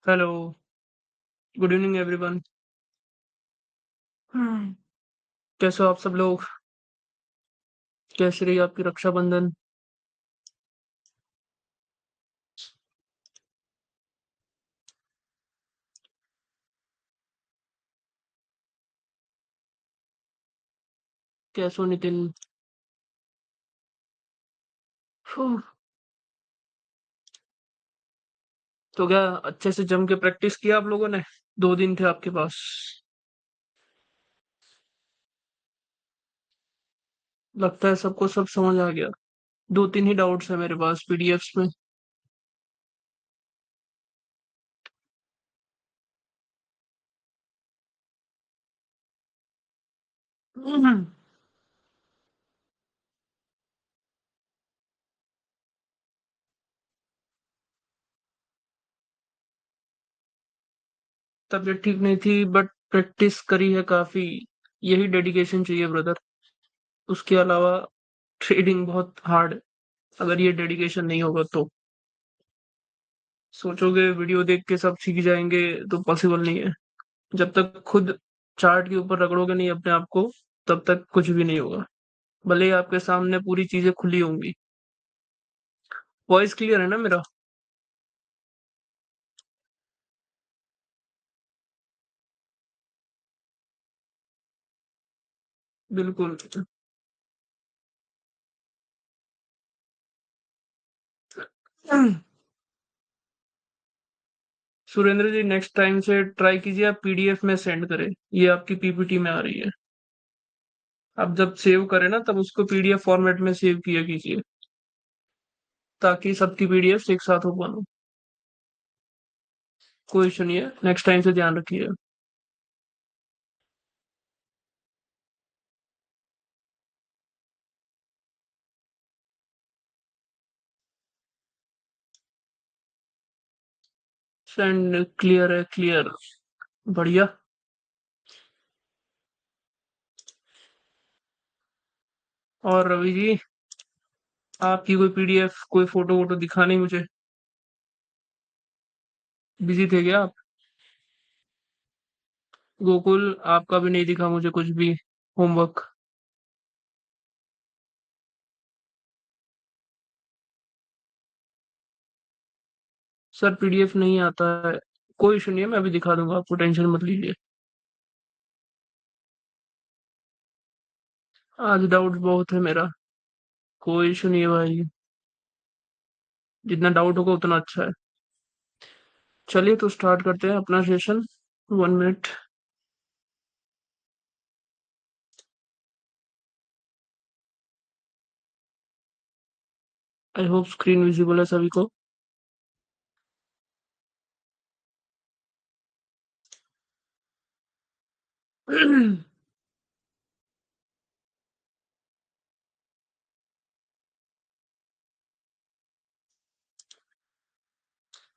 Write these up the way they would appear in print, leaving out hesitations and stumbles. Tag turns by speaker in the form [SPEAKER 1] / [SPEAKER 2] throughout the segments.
[SPEAKER 1] Hello, good evening everyone. कैसे हो आप सब लोग? कैसी रही आपकी रक्षाबंधन? कैसे हो नितिन? फू, तो क्या अच्छे से जम के प्रैक्टिस किया आप लोगों ने? 2 दिन थे आपके पास। लगता है सबको सब समझ आ गया। 2-3 ही डाउट्स है मेरे पास पीडीएफ्स में। तबीयत ठीक नहीं थी बट प्रैक्टिस करी है काफी। यही डेडिकेशन चाहिए ब्रदर। उसके अलावा ट्रेडिंग बहुत हार्ड है। अगर ये डेडिकेशन नहीं होगा तो सोचोगे वीडियो देख के सब सीख जाएंगे तो पॉसिबल नहीं है। जब तक खुद चार्ट के ऊपर रगड़ोगे नहीं अपने आप को, तब तक कुछ भी नहीं होगा। भले ही आपके सामने पूरी चीजें खुली होंगी। वॉइस क्लियर है ना मेरा? बिल्कुल। सुरेंद्र जी, नेक्स्ट टाइम से ट्राई कीजिए आप पीडीएफ में सेंड करें। ये आपकी पीपीटी में आ रही है। आप जब सेव करें ना, तब उसको पीडीएफ फॉर्मेट में सेव किया कीजिए, ताकि सबकी पीडीएफ एक साथ हो पाए। कोई इशू नहीं है, नेक्स्ट टाइम से ध्यान रखिए। सेंड क्लियर है, क्लियर। बढ़िया। और रवि जी, आपकी कोई पीडीएफ, कोई फोटो वोटो दिखा नहीं मुझे। बिजी थे क्या आप? गोकुल, आपका भी नहीं दिखा मुझे कुछ भी होमवर्क। सर पीडीएफ नहीं आता है। कोई इशू नहीं है, मैं अभी दिखा दूंगा आपको, टेंशन मत लीजिए। आज डाउट बहुत है मेरा। कोई इशू नहीं है भाई। जितना डाउट होगा उतना अच्छा है। चलिए तो स्टार्ट करते हैं अपना session. 1 minute. I hope screen visible है सभी को।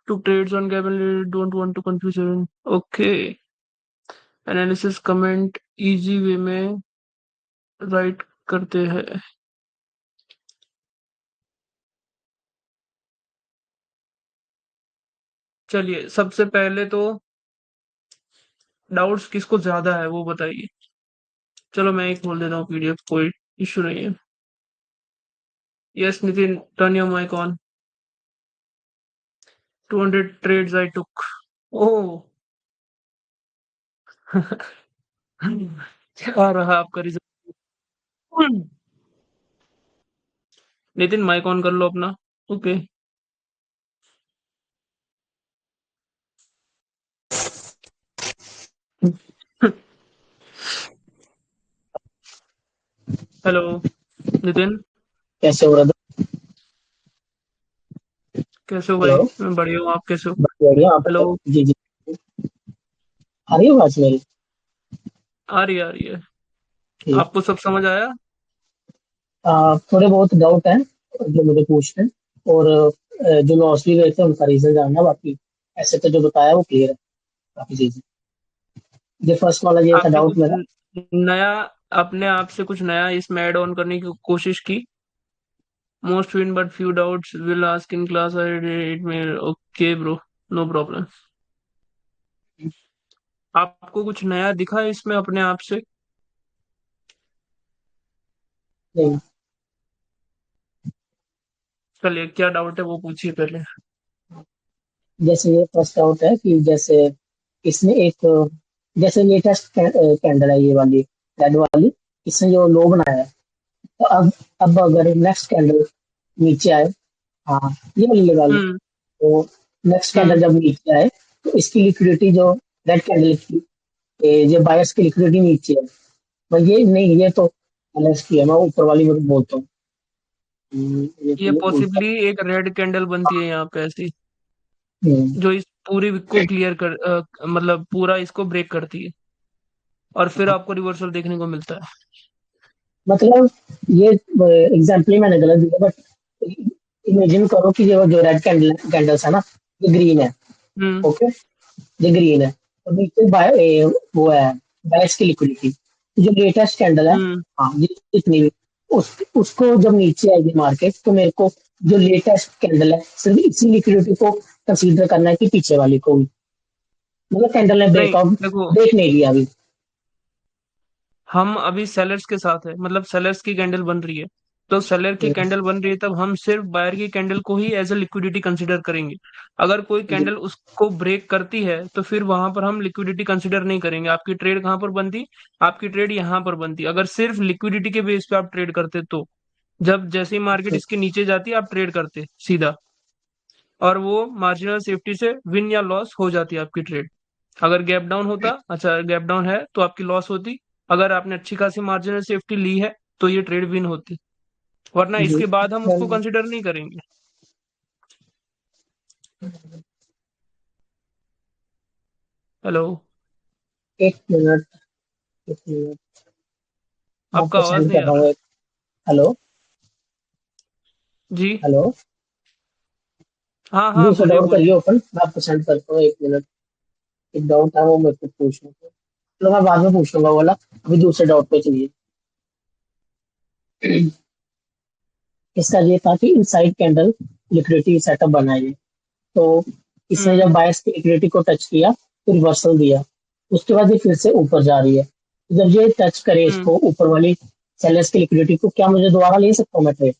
[SPEAKER 1] Two trades on cabin, don't want to confuse. Okay. Analysis comment easy way में राइट करते हैं। चलिए सबसे पहले तो डाउट्स किसको ज्यादा है वो बताइए। चलो मैं ही खोल देता हूँ पीडीएफ, कोई इशू नहीं है। Yes Nitin, turn your mic on. 200 trades I took. ओह। क्या रहा आपका रिजल्ट? नितिन माइक ऑन कर लो अपना। ओके। हेलो नितिन।
[SPEAKER 2] कैसे हो ब्रदर?
[SPEAKER 1] कैसे हो भाई?
[SPEAKER 2] हेलो।
[SPEAKER 1] मैं बढ़िया हूँ, आप कैसे हो?
[SPEAKER 2] बस बढ़िया, आप
[SPEAKER 1] हेलो।
[SPEAKER 2] बताओ। जी जी। आ रही है आवाज मेरी?
[SPEAKER 1] आ रही है, आ रही है।
[SPEAKER 2] ठीक।
[SPEAKER 1] आपको सब समझ आया?
[SPEAKER 2] थोड़े बहुत डाउट हैं जो मुझे पूछते हैं। और जो लॉसली गए थे उनका रीजन जानना बाकी। ऐसे तो जो बताया वो क्लियर है काफी चीजें। जो फर्स्ट वाला ये था
[SPEAKER 1] आपने
[SPEAKER 2] डाउट
[SPEAKER 1] कुछ
[SPEAKER 2] मेरा।
[SPEAKER 1] नया, अपने आप से कुछ नया इसमें ऐड ऑन करने की कोशिश की? Most win but few doubts will ask in class, I it में। Okay bro, no problem. आपको कुछ नया दिखा है इसमें अपने आप से?
[SPEAKER 2] नहीं,
[SPEAKER 1] चलिए, क्या डाउट है वो पूछिए पहले।
[SPEAKER 2] जैसे ये फर्स्ट आउट है कि जैसे इसमें एक, जैसे लेटेस्ट कैंडल है ये वाली, रेड वाली, इसने जो लो बनाया है, तो अब अगर नेक्स्ट कैंडल नीचे आए, हाँ ये वाली लगा लो,
[SPEAKER 1] हम्म।
[SPEAKER 2] तो नेक्स्ट कैंडल
[SPEAKER 1] हम्म।
[SPEAKER 2] जब नीचे आए तो इसकी लिक्विडिटी जो रेड कैंडल की, जो बायर्स की लिक्विडिटी नीचे है, मैं ये नहीं, ये तो अलग की है, मैं ऊपर वाली में बोलता हूँ। ये
[SPEAKER 1] ये
[SPEAKER 2] तो उल्टा।
[SPEAKER 1] पॉसिबली एक रेड कैंडल बनती है यहाँ पे ऐसी,
[SPEAKER 2] हम्म,
[SPEAKER 1] जो इस पूरी वीक को क्लियर कर मतलब पूरा इसको ब्रेक करती है, और फिर
[SPEAKER 2] हाँ।
[SPEAKER 1] आपको रिवर्सल देखने को मिलता है।
[SPEAKER 2] मतलब ये एग्जाम्पल ही मैंने गलत दिया, बट इमेजिन करो कि ये जो रेड कैंडल्स है ना, ये ग्रीन है।
[SPEAKER 1] हम्म।
[SPEAKER 2] ओके, ये ग्रीन है, और नीचे वो है बायर्स की लिक्विडिटी, जो लेटेस्ट कैंडल है,
[SPEAKER 1] हम्म।
[SPEAKER 2] हाँ ये इतनी भी, उसको जब नीचे आएगी मार्केट, तो मेरे को जो लेटेस्ट कैंडल है सिर्फ इसी लिक्विडिटी को कंसीडर करना है कि पीछे वाली को भी, मतलब कैंडल ने
[SPEAKER 1] नहीं,
[SPEAKER 2] ब्रेकआउट
[SPEAKER 1] देखो,
[SPEAKER 2] ब्रेक नहीं लिया अभी।
[SPEAKER 1] हम अभी सेलर्स के साथ है, मतलब सेलर्स की कैंडल बन रही है, तो सेलर की
[SPEAKER 2] हम्म,
[SPEAKER 1] कैंडल बन रही है तब हम सिर्फ बायर की कैंडल को ही एज ए लिक्विडिटी कंसीडर करेंगे। अगर कोई
[SPEAKER 2] जी,
[SPEAKER 1] कैंडल उसको ब्रेक करती है तो फिर वहां पर हम लिक्विडिटी कंसीडर नहीं करेंगे। आपकी ट्रेड कहाँ पर बनती? आपकी ट्रेड यहाँ पर बनती अगर सिर्फ लिक्विडिटी के बेस पे आप ट्रेड करते तो। जब जैसे ही मार्केट इसके नीचे जाती है आप ट्रेड करते सीधा, और वो मार्जिनल सेफ्टी से विन या लॉस हो जाती है आपकी ट्रेड। अगर गैप डाउन होता, अच्छा गैप डाउन है तो आपकी लॉस होती। अगर आपने अच्छी खासी मार्जिनल सेफ्टी ली है तो ये ट्रेड विन होती, वरना
[SPEAKER 2] जी,
[SPEAKER 1] इसके बाद हम उसको कंसिडर नहीं करेंगे। हेलो?
[SPEAKER 2] एक मिनट, एक मिनट, मैं
[SPEAKER 1] आपका
[SPEAKER 2] आपको
[SPEAKER 1] आवाज
[SPEAKER 2] सेंड
[SPEAKER 1] नहीं
[SPEAKER 2] कर
[SPEAKER 1] आ
[SPEAKER 2] रहा
[SPEAKER 1] रहा।
[SPEAKER 2] हूँ एक। हेलो,
[SPEAKER 1] जी।
[SPEAKER 2] हेलो,
[SPEAKER 1] हाँ हाँ,
[SPEAKER 2] दूसरा
[SPEAKER 1] बोलिए
[SPEAKER 2] डाउट
[SPEAKER 1] बोलिए।
[SPEAKER 2] करिए ओपन, मैं आपको सेंड करता हूँ, एक मिनट। एक डाउट है वो मेरे को पूछना था, चलो मैं बाद में पूछ लूंगा बोला, अभी दूसरे डाउट पे चलिए। इसका ये था कि इनसाइड कैंडल लिक्विडिटी सेटअप बनाइए, तो इसने
[SPEAKER 1] हम्म।
[SPEAKER 2] जब बायर्स की लिक्विडिटी को टच किया तो रिवर्सल दिया, उसके बाद ये फिर से ऊपर जा रही है, जब ये टच करे
[SPEAKER 1] हम्म।
[SPEAKER 2] इसको ऊपर वाली सेलर्स की लिक्विडिटी को, क्या मुझे दोबारा ले सकता हूँ मैं ट्रेड,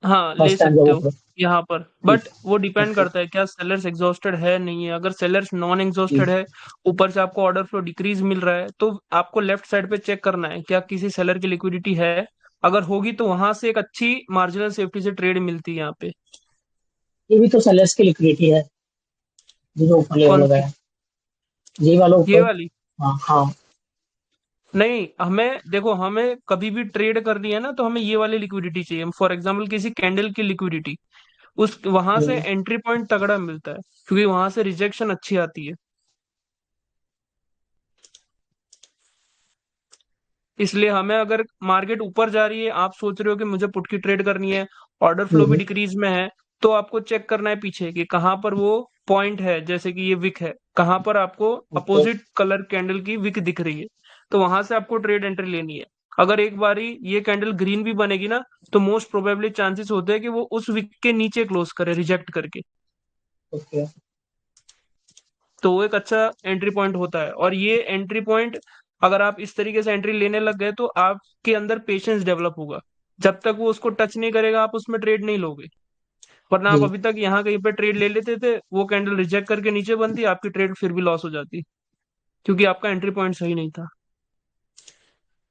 [SPEAKER 1] हाँ, ले
[SPEAKER 2] फर्स्ट टाइम जब
[SPEAKER 1] सकते हो
[SPEAKER 2] ऊपर?
[SPEAKER 1] यहाँ पर,
[SPEAKER 2] ठीक,
[SPEAKER 1] बट वो डिपेंड
[SPEAKER 2] ओके,
[SPEAKER 1] करता है क्या सेलर्स एग्जॉस्टेड है नहीं है। अगर सेलर्स नॉन
[SPEAKER 2] जी,
[SPEAKER 1] एग्जॉस्टेड है, ऊपर से आपको ऑर्डर फ्लो डिक्रीज मिल रहा है, तो आपको लेफ्ट साइड पे चेक करना है क्या किसी सेलर की लिक्विडिटी है। अगर होगी तो वहां से एक अच्छी मार्जिनल सेफ्टी से ट्रेड मिलती है यहाँ पे।
[SPEAKER 2] ये भी तो सेलर्स की लिक्विडिटी है, जो ऊपर लेवल
[SPEAKER 1] कौन सी?
[SPEAKER 2] लगाया, यही वाला
[SPEAKER 1] ये
[SPEAKER 2] ऊपर।
[SPEAKER 1] वाली?
[SPEAKER 2] हाँ, हाँ,
[SPEAKER 1] नहीं, हमें देखो, हमें कभी भी ट्रेड करनी है ना तो हमें ये वाली लिक्विडिटी चाहिए। फॉर एग्जांपल किसी कैंडल की लिक्विडिटी, उस वहां से
[SPEAKER 2] हम्म,
[SPEAKER 1] एंट्री पॉइंट तगड़ा मिलता है, क्योंकि वहां से रिजेक्शन अच्छी आती है। इसलिए हमें, अगर मार्केट ऊपर जा रही है, आप सोच रहे हो कि मुझे पुट की ट्रेड करनी है, ऑर्डर फ्लो भी
[SPEAKER 2] हम्म,
[SPEAKER 1] डिक्रीज में है, तो आपको चेक करना है पीछे कि कहाँ पर वो पॉइंट है। जैसे कि ये विक है, कहाँ पर आपको
[SPEAKER 2] ओके,
[SPEAKER 1] अपोजिट कलर कैंडल की विक दिख रही है, तो वहां से आपको ट्रेड एंट्री लेनी है। अगर एक बारी ये कैंडल ग्रीन भी बनेगी ना, तो मोस्ट प्रोबेबली चांसेस होते हैं कि वो उस विक के नीचे क्लोज करे रिजेक्ट करके,
[SPEAKER 2] ओके,
[SPEAKER 1] तो वो एक अच्छा एंट्री पॉइंट होता है। और ये एंट्री पॉइंट, अगर आप इस तरीके से एंट्री लेने लग गए तो आपके अंदर पेशेंस डेवलप होगा। जब तक वो उसको टच नहीं करेगा आप उसमें ट्रेड नहीं लोगे। वरना आप
[SPEAKER 2] जी।
[SPEAKER 1] अभी तक यहाँ कहीं पे ट्रेड ले लेते थे, वो कैंडल रिजेक्ट करके नीचे बनती, आपकी ट्रेड फिर भी लॉस हो जाती, क्योंकि आपका एंट्री पॉइंट सही नहीं था।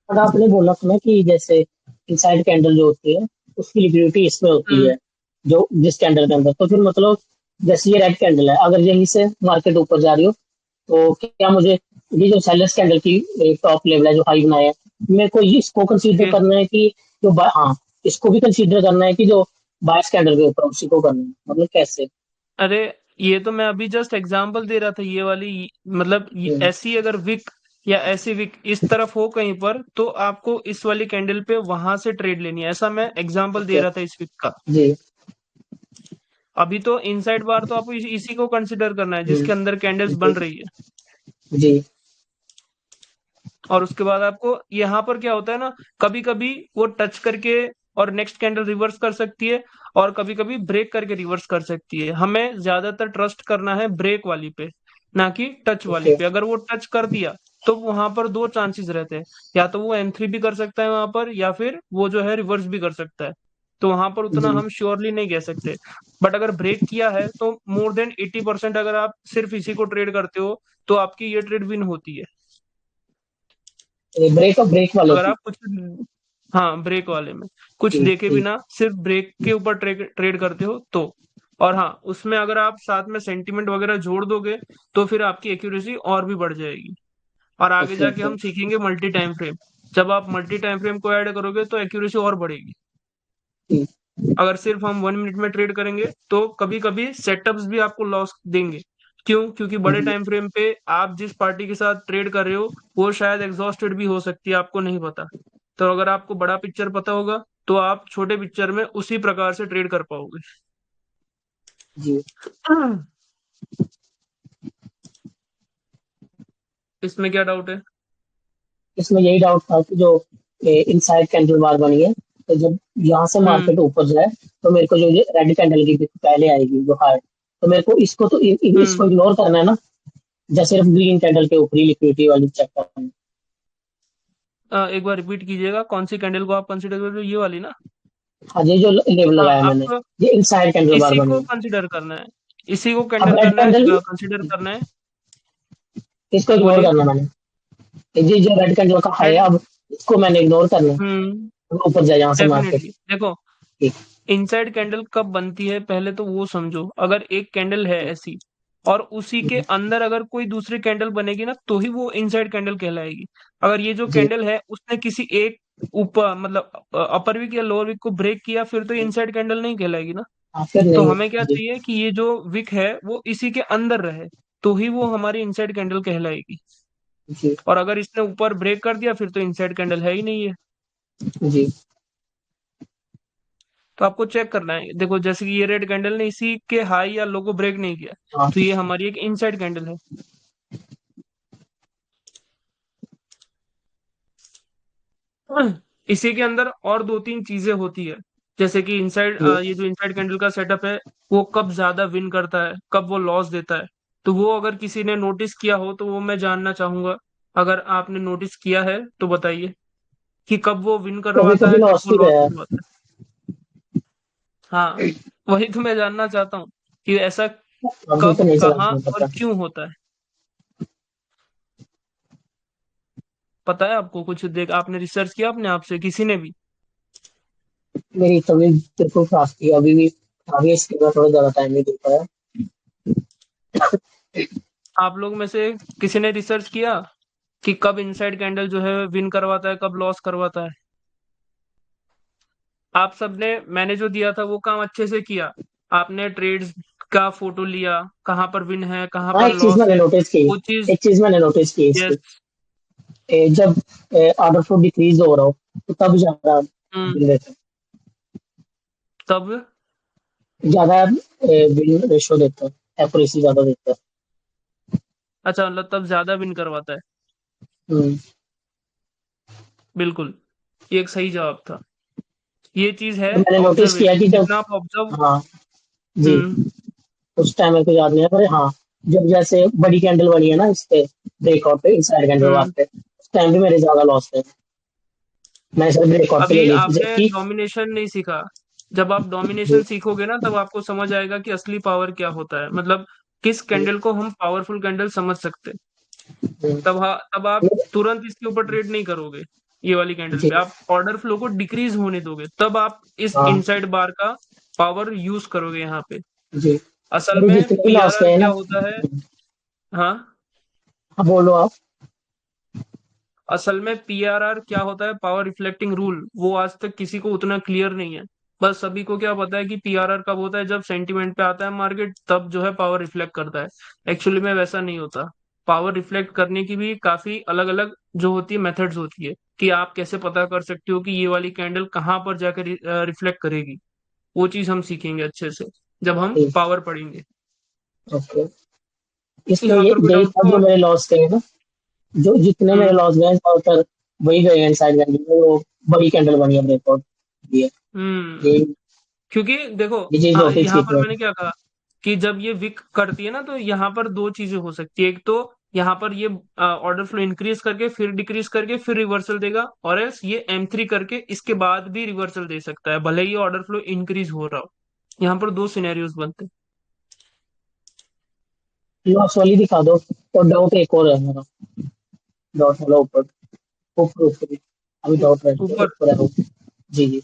[SPEAKER 2] और आपने बोला था ना कि जैसे इनसाइड कैंडल जो होती है, उसकी लिक्विडिटी इसमें होती
[SPEAKER 1] हम्म।
[SPEAKER 2] है, जो जिस कैंडल के अंदर, तो फिर मतलब जैसे ये रेड कैंडल है, अगर यहीं से मार्केट ऊपर जा रही हो, तो क्या मुझे ये जो सेलर्स कैंडल की टॉप लेवल है जो हाई बनाया है, मेरे को इसको कंसीडर
[SPEAKER 1] ये,
[SPEAKER 2] करना है कि हाँ, इसको भी कंसीडर करना है कि जो बायर्स कैंडल के ऊपर उसी को करना है, मतलब कैसे?
[SPEAKER 1] अरे, ये तो मैं अभी जस्ट एग्जांपल दे रहा था, ये वाली मतलब
[SPEAKER 2] हम्म,
[SPEAKER 1] ऐसी अगर विक या ऐसी विक इस तरफ हो कहीं पर, तो आपको इस वाली कैंडल पे वहां से ट्रेड लेनी है। ऐसा मैं एग्जांपल दे
[SPEAKER 2] ओके,
[SPEAKER 1] रहा था इस विक का।
[SPEAKER 2] जी,
[SPEAKER 1] अभी तो इनसाइड बार तो आपको इसी को कंसिडर करना है
[SPEAKER 2] हम्म,
[SPEAKER 1] जिसके अंदर कैंडल्स
[SPEAKER 2] जी,
[SPEAKER 1] बन रही है।
[SPEAKER 2] जी,
[SPEAKER 1] और उसके बाद आपको यहाँ पर क्या होता है ना, कभी कभी वो टच करके और नेक्स्ट कैंडल रिवर्स कर सकती है, और कभी कभी ब्रेक करके रिवर्स कर सकती है। हमें ज्यादातर ट्रस्ट करना है ब्रेक वाली पे, ना कि टच वाली
[SPEAKER 2] ओके।
[SPEAKER 1] पे। अगर वो टच कर दिया तो वहां पर दो चांसेस रहते हैं, या तो वो M3 भी कर सकता है वहां पर, या फिर वो जो है रिवर्स भी कर सकता है। तो वहां पर उतना
[SPEAKER 2] जी।
[SPEAKER 1] हम श्योरली नहीं कह सकते। बट अगर ब्रेक किया है तो मोर देन 80% अगर आप सिर्फ इसी को ट्रेड करते हो तो आपकी ये ट्रेड विन होती है।
[SPEAKER 2] ब्रेक ब्रेक वाले
[SPEAKER 1] अगर
[SPEAKER 2] की।
[SPEAKER 1] आप कुछ, हाँ ब्रेक वाले में कुछ
[SPEAKER 2] ठीक
[SPEAKER 1] देखे
[SPEAKER 2] ठीक।
[SPEAKER 1] बिना सिर्फ ब्रेक के ऊपर ट्रेड करते हो तो। और हाँ, उसमें अगर आप साथ में सेंटीमेंट वगैरह जोड़ दोगे तो फिर आपकी एक्यूरेसी और भी बढ़ जाएगी। और आगे
[SPEAKER 2] ओके
[SPEAKER 1] जाके
[SPEAKER 2] ओके।
[SPEAKER 1] हम सीखेंगे मल्टी टाइम फ्रेम। जब आप मल्टी टाइम फ्रेम को ऐड करोगे तो एक्यूरेसी और बढ़ेगी।
[SPEAKER 2] ठीक।
[SPEAKER 1] अगर सिर्फ हम 1 मिनट में ट्रेड करेंगे तो कभी कभी सेटअप्स भी आपको लॉस देंगे। क्यों? क्योंकि बड़े
[SPEAKER 2] जी
[SPEAKER 1] टाइम फ्रेम पे आप जिस पार्टी के साथ ट्रेड कर रहे हो वो शायद एग्जॉस्टेड भी हो सकती है, आपको नहीं पता। तो अगर आपको बड़ा पिक्चर पता होगा तो आप छोटे पिक्चर में उसी प्रकार से ट्रेड कर पाओगे।
[SPEAKER 2] जी।
[SPEAKER 1] इसमें क्या डाउट है?
[SPEAKER 2] इसमें यही डाउट था कि जो इनसाइड कैंडल बार बनी है, तो जब यहाँ से
[SPEAKER 1] हम्म
[SPEAKER 2] मार्केट ऊपर जाए तो मेरे को जो ये रेड कैंडल की पहले आएगी जो हाई, तो मेरे को इसको तो
[SPEAKER 1] हम्म।
[SPEAKER 2] इसको इग्नोर करना है ना, जैसे सिर्फ ग्रीन कैंडल के ऊपरी लिक्विडिटी वाली चेक करना है।
[SPEAKER 1] एक बार रिपीट कीजिएगा, कौन सी कैंडल को आप कंसिडर कर रहे हो? ये वाली ना?
[SPEAKER 2] हाँ, ये जो लेबल
[SPEAKER 1] हाँ,
[SPEAKER 2] लगाया मैंने,
[SPEAKER 1] आपको
[SPEAKER 2] ये इनसाइड कैंडल बार
[SPEAKER 1] इसी
[SPEAKER 2] बनी
[SPEAKER 1] को
[SPEAKER 2] है।
[SPEAKER 1] कंसिडर करना है। इसी को
[SPEAKER 2] अब
[SPEAKER 1] कैंडल
[SPEAKER 2] रेड
[SPEAKER 1] करना है,
[SPEAKER 2] कैंडल,
[SPEAKER 1] कंसिडर करना है।
[SPEAKER 2] इसको इग्नोर
[SPEAKER 1] बोलिए।
[SPEAKER 2] करना मैंने। ये जो रेड कैंडल का हाई है,
[SPEAKER 1] रेड।
[SPEAKER 2] अब इसको मैंने इग्नोर करना है,
[SPEAKER 1] हम्म।
[SPEAKER 2] अब ऊपर जाए यहाँ से मार्केट।
[SPEAKER 1] डेफिनेटली देखो,
[SPEAKER 2] ठीक।
[SPEAKER 1] इनसाइड कैंडल कब बनती है पहले तो वो समझो। अगर एक कैंडल है ऐसी और उसी के
[SPEAKER 2] हम्म,
[SPEAKER 1] अंदर अगर कोई दूसरी कैंडल बनेगी ना तो ही वो इनसाइड कैंडल कहलाएगी। अगर ये जो
[SPEAKER 2] जी।
[SPEAKER 1] कैंडल है उसने किसी एक ऊपर मतलब अपर वीक या लोअर वीक को ब्रेक किया फिर तो इनसाइड कैंडल नहीं कहलाएगी ना।
[SPEAKER 2] हाँ, फिर
[SPEAKER 1] तो
[SPEAKER 2] नहीं है।
[SPEAKER 1] हमें क्या
[SPEAKER 2] जी
[SPEAKER 1] चाहिए कि ये जो विक है वो इसी के अंदर रहे, तो ही वो हमारी इनसाइड कैंडल कहलाएगी।
[SPEAKER 2] जी
[SPEAKER 1] और अगर इसने ऊपर ब्रेक कर दिया फिर तो इनसाइड कैंडल है ही नहीं है।
[SPEAKER 2] जी।
[SPEAKER 1] तो आपको चेक करना है, देखो जैसे कि ये रेड कैंडल ने इसी के हाई या लो को ब्रेक नहीं किया,
[SPEAKER 2] हाँ
[SPEAKER 1] तो ये हमारी एक इनसाइड कैंडल है। इसी के अंदर और दो तीन चीजें होती है, जैसे कि इनसाइड,
[SPEAKER 2] जी।
[SPEAKER 1] ये जो इनसाइड कैंडल का सेटअप है वो कब ज्यादा विन करता है कब वो लॉस देता है। तो वो अगर किसी ने नोटिस किया हो तो वो मैं जानना चाहूंगा। अगर आपने नोटिस किया है तो बताइए कि कब वो विन
[SPEAKER 2] कभी
[SPEAKER 1] करवाता
[SPEAKER 2] कभी
[SPEAKER 1] है कब
[SPEAKER 2] लॉस
[SPEAKER 1] वो
[SPEAKER 2] भी
[SPEAKER 1] लॉस
[SPEAKER 2] गया है।
[SPEAKER 1] करवाता है। हाँ, वही तो मैं जानना चाहता हूँ कि ऐसा
[SPEAKER 2] अभी तो
[SPEAKER 1] कब
[SPEAKER 2] नहीं चला,
[SPEAKER 1] कहाँ
[SPEAKER 2] नहीं
[SPEAKER 1] और
[SPEAKER 2] पता।
[SPEAKER 1] क्यों होता है। पता है आपको कुछ? देख, आपने रिसर्च किया अपने आप से, किसी ने भी?
[SPEAKER 2] मेरी तबीयत बिल्कुल खराब थी अभी भी, आगे इसके बाद थोड़ा ज्यादा टाइम नहीं दे पाया।
[SPEAKER 1] आप लोग में से किसी ने रिसर्च किया कि कब इनसाइड कैंडल जो है विन करवाता है कब लॉस करवाता है? आप सबने, मैंने जो दिया था वो काम अच्छे से किया। आपने ट्रेड्स का फोटो लिया, कहाँ पर विन है कहाँ
[SPEAKER 2] हाँ,
[SPEAKER 1] पर
[SPEAKER 2] एक चीज
[SPEAKER 1] लॉस
[SPEAKER 2] मैंने
[SPEAKER 1] है,
[SPEAKER 2] नोटिस की,
[SPEAKER 1] वो चीज।
[SPEAKER 2] एक चीज मैंने नोटिस की इसकी,
[SPEAKER 1] यस।
[SPEAKER 2] जब ऑर्डर फ्लो डिक्रीज हो रहा हो तो तब ज्यादा
[SPEAKER 1] हम्म।
[SPEAKER 2] बिल देता
[SPEAKER 1] तब
[SPEAKER 2] है, ज्यादा बिल रेशो देता है, एक्यूरेसी ज्यादा देता है।
[SPEAKER 1] अच्छा, मतलब तब ज्यादा विन करवाता है।
[SPEAKER 2] हम्म,
[SPEAKER 1] बिल्कुल, ये एक सही जवाब था। ये चीज है
[SPEAKER 2] और मैंने नोटिस किया
[SPEAKER 1] ऑब्जर्वेशन,
[SPEAKER 2] कि जब,
[SPEAKER 1] जितना आप ऑब्जर्व।
[SPEAKER 2] हाँ जी,
[SPEAKER 1] हम्म।
[SPEAKER 2] उस टाइम मेरे को याद नहीं है, पर हाँ, जब जैसे बड़ी कैंडल बनी है ना इस पे, ब्रेकआउट पे, इनसाइड कैंडल बार
[SPEAKER 1] हम्म।
[SPEAKER 2] पे, उस टाइम भी मेरे ज्यादा लॉस थे। मैंने सिर्फ ब्रेकआउट पे ले
[SPEAKER 1] अभी
[SPEAKER 2] ली थी
[SPEAKER 1] आपने
[SPEAKER 2] जबकि।
[SPEAKER 1] डोमिनेशन नहीं सीखा। जब आप
[SPEAKER 2] जी
[SPEAKER 1] डोमिनेशन सीखोगे ना तब आपको समझ आएगा कि असली पावर क्या होता है, मतलब किस
[SPEAKER 2] जी
[SPEAKER 1] कैंडल को हम पावरफुल कैंडल समझ सकते हैं।
[SPEAKER 2] हम्म,
[SPEAKER 1] तब आप तुरंत इसके ऊपर ट्रेड नहीं करोगे। ये वाली कैंडल
[SPEAKER 2] जी
[SPEAKER 1] पे आप ऑर्डर फ्लो को डिक्रीज होने दोगे, तब आप इस
[SPEAKER 2] हाँ
[SPEAKER 1] इनसाइड बार का पावर यूज करोगे यहाँ पे।
[SPEAKER 2] जी।
[SPEAKER 1] असल
[SPEAKER 2] मेरे
[SPEAKER 1] में
[SPEAKER 2] जितने भी लॉस
[SPEAKER 1] पीआरआर
[SPEAKER 2] गए
[SPEAKER 1] क्या
[SPEAKER 2] ना,
[SPEAKER 1] होता है? हाँ,
[SPEAKER 2] हाँ बोलो आप।
[SPEAKER 1] असल में पीआरआर क्या होता है, पावर रिफ्लेक्टिंग रूल, वो आज तक किसी को उतना क्लियर नहीं है। बस सभी को क्या पता है कि पीआरआर कब होता है, जब सेंटीमेंट पे आता है मार्केट तब जो है पावर रिफ्लेक्ट करता है। एक्चुअली में वैसा नहीं होता। पावर रिफ्लेक्ट करने की भी काफी अलग अलग जो होती है मेथड्स होती है, कि आप कैसे पता कर सकते हो कि ये वाली कैंडल कहाँ पर जाकर रिफ्लेक्ट करेगी। वो चीज हम सीखेंगे अच्छे से जब हम
[SPEAKER 2] ठीक।
[SPEAKER 1] पावर पढ़ेंगे।
[SPEAKER 2] ओके। इसमें
[SPEAKER 1] यहाँ
[SPEAKER 2] ये
[SPEAKER 1] पर कोई
[SPEAKER 2] यही
[SPEAKER 1] डाउट
[SPEAKER 2] था
[SPEAKER 1] तो
[SPEAKER 2] जो
[SPEAKER 1] और?
[SPEAKER 2] मेरे लॉस गए ना, जो जितने मेरे
[SPEAKER 1] हम्म।
[SPEAKER 2] लॉस गए ज्यादातर वही गए हैं साइड कैंडल में, वो बड़ी कैंडल बनी है ब्रेकआउट। ये
[SPEAKER 1] हम्म।
[SPEAKER 2] ये
[SPEAKER 1] क्योंकि देखो,
[SPEAKER 2] ये चीज नोटिस
[SPEAKER 1] यहाँ
[SPEAKER 2] की थी
[SPEAKER 1] पर मैंने
[SPEAKER 2] मैंने।
[SPEAKER 1] क्या कहा कि जब ये विक करती है ना, तो यहाँ पर दो चीजें हो सकती है। एक तो यहाँ पर ये ऑर्डर फ्लो इंक्रीज करके फिर डिक्रीज करके फिर रिवर्सल देगा, और एल्स ये M3 करके इसके बाद भी रिवर्सल दे सकता है, भले ही ऑर्डर फ्लो इंक्रीज हो रहा हो। यहाँ पर दो सिनेरियोज बनते हैं।
[SPEAKER 2] लॉस वाली दिखा दो। और डाउट एक और है मेरा। डाउट वाला ऊपर, ऊपर ऊपर अभी
[SPEAKER 1] ऊ-
[SPEAKER 2] डाउट रहता है
[SPEAKER 1] ऊपर
[SPEAKER 2] ऊपर है वो। जी जी।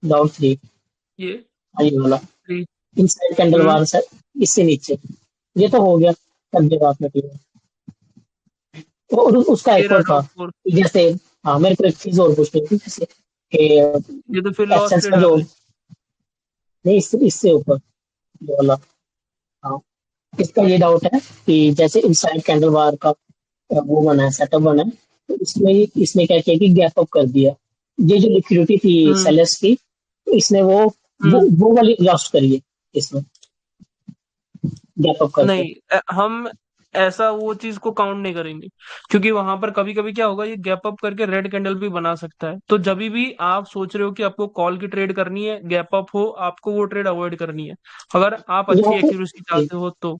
[SPEAKER 2] Doubt three.
[SPEAKER 1] ये
[SPEAKER 2] ये वाला।
[SPEAKER 1] थ्री।
[SPEAKER 2] Inside candle
[SPEAKER 1] hmm.
[SPEAKER 2] बार से इससे नीचे। ये तो हो गया, कर दिया आपने क्लियर। और उसका एक
[SPEAKER 1] तेरा
[SPEAKER 2] और था
[SPEAKER 1] डाउट फोर।
[SPEAKER 2] कि जैसे, हाँ मेरे को एक चीज और पूछनी थी जैसे कि
[SPEAKER 1] ये तो फिर लॉस
[SPEAKER 2] एब्सेंस
[SPEAKER 1] ट्रेड
[SPEAKER 2] का
[SPEAKER 1] आ
[SPEAKER 2] जो,
[SPEAKER 1] गए।
[SPEAKER 2] नहीं इससे ऊपर जो वाला। हाँ, इसका ये डाउट है कि जैसे इनसाइड कैंडल बार का वो बना है, सेटअप बना है, तो इसमें इसने क्या किया कि गैप अप कर दिया। ये जो लिक्विडिटी थी
[SPEAKER 1] हम्म।
[SPEAKER 2] सेलर्स की, तो इसने
[SPEAKER 1] हम्म।
[SPEAKER 2] वो वाली लॉस्ट करी है इसमें, गैप अप करके।
[SPEAKER 1] नहीं, हम ऐसा वो चीज को काउंट नहीं करेंगे, क्योंकि वहां पर कभी कभी क्या होगा, ये गैप अप करके रेड कैंडल भी बना सकता है। तो जब भी आप सोच रहे हो कि आपको कॉल की ट्रेड करनी है, गैप अप हो, आपको वो ट्रेड अवॉइड करनी है, अगर आप अच्छी
[SPEAKER 2] यहाँ तो
[SPEAKER 1] एक्यूरेसी चाहते हो तो।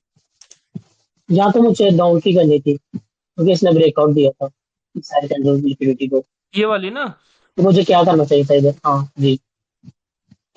[SPEAKER 2] यहाँ तो मुझे डाउन की करनी थी क्योंकि इसने ब्रेकआउट दिया था सारे कैंडल लिक्विडिटी को।
[SPEAKER 1] ये वाली ना।
[SPEAKER 2] तो मुझे क्या करना चाहिए था इधर? हाँ जी,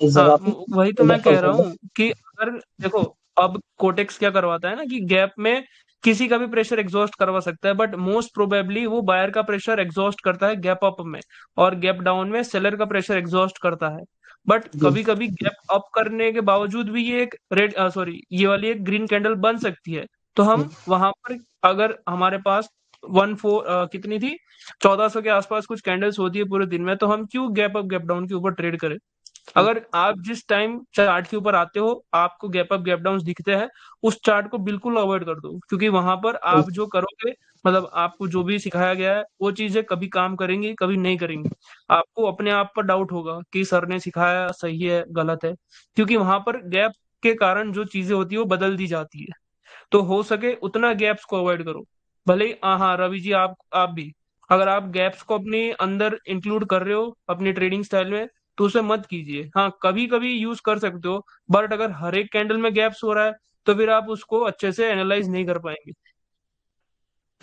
[SPEAKER 2] इस
[SPEAKER 1] हाँ,
[SPEAKER 2] जगह पे
[SPEAKER 1] वही तो मैं
[SPEAKER 2] गैप अप
[SPEAKER 1] कह रहा
[SPEAKER 2] कर दो।
[SPEAKER 1] हूँ कि अगर देखो, अब कोटेक्स क्या करवाता है ना कि गैप में किसी का भी प्रेशर एग्जॉस्ट करवा सकता है, बट मोस्ट प्रोबेबली वो बायर का प्रेशर एग्जॉस्ट करता है गैप अप में, और गैप डाउन में सेलर का प्रेशर एग्जॉस्ट करता है। बट
[SPEAKER 2] जी
[SPEAKER 1] कभी कभी गैप अप करने के बावजूद भी ये एक रेड सॉरी ये वाली एक ग्रीन कैंडल बन सकती है। तो
[SPEAKER 2] जी
[SPEAKER 1] हम वहां पर, अगर हमारे पास 1 4 कितनी थी, 1400 के आसपास कुछ कैंडल्स होती है पूरे दिन में, तो हम क्यों गैप अप गैप डाउन के ऊपर ट्रेड करें।
[SPEAKER 2] जी
[SPEAKER 1] अगर आप जिस टाइम चार्ट के ऊपर आते हो, आपको गैप अप गैप डाउन दिखते हैं, उस चार्ट को बिल्कुल अवॉइड कर दो, क्योंकि वहां पर
[SPEAKER 2] जी
[SPEAKER 1] आप जो करोगे, मतलब आपको जो भी सिखाया गया है वो चीजें कभी काम करेंगी कभी नहीं करेंगी। आपको अपने आप पर डाउट होगा कि सर ने सिखाया सही है गलत है, क्योंकि वहां पर गैप के कारण जो चीजें होती है वो बदल दी जाती है। तो हो सके उतना गैप्स को अवॉइड करो। भले ही हाँ रवि जी, आप भी, अगर आप गैप्स को अपने अंदर इंक्लूड कर रहे हो अपनी ट्रेडिंग स्टाइल में, तो उसे मत कीजिए। हाँ, कभी कभी यूज कर सकते हो, बट अगर हर एक कैंडल में गैप्स हो रहा है, तो फिर आप उसको अच्छे से एनालाइज नहीं कर पाएंगे।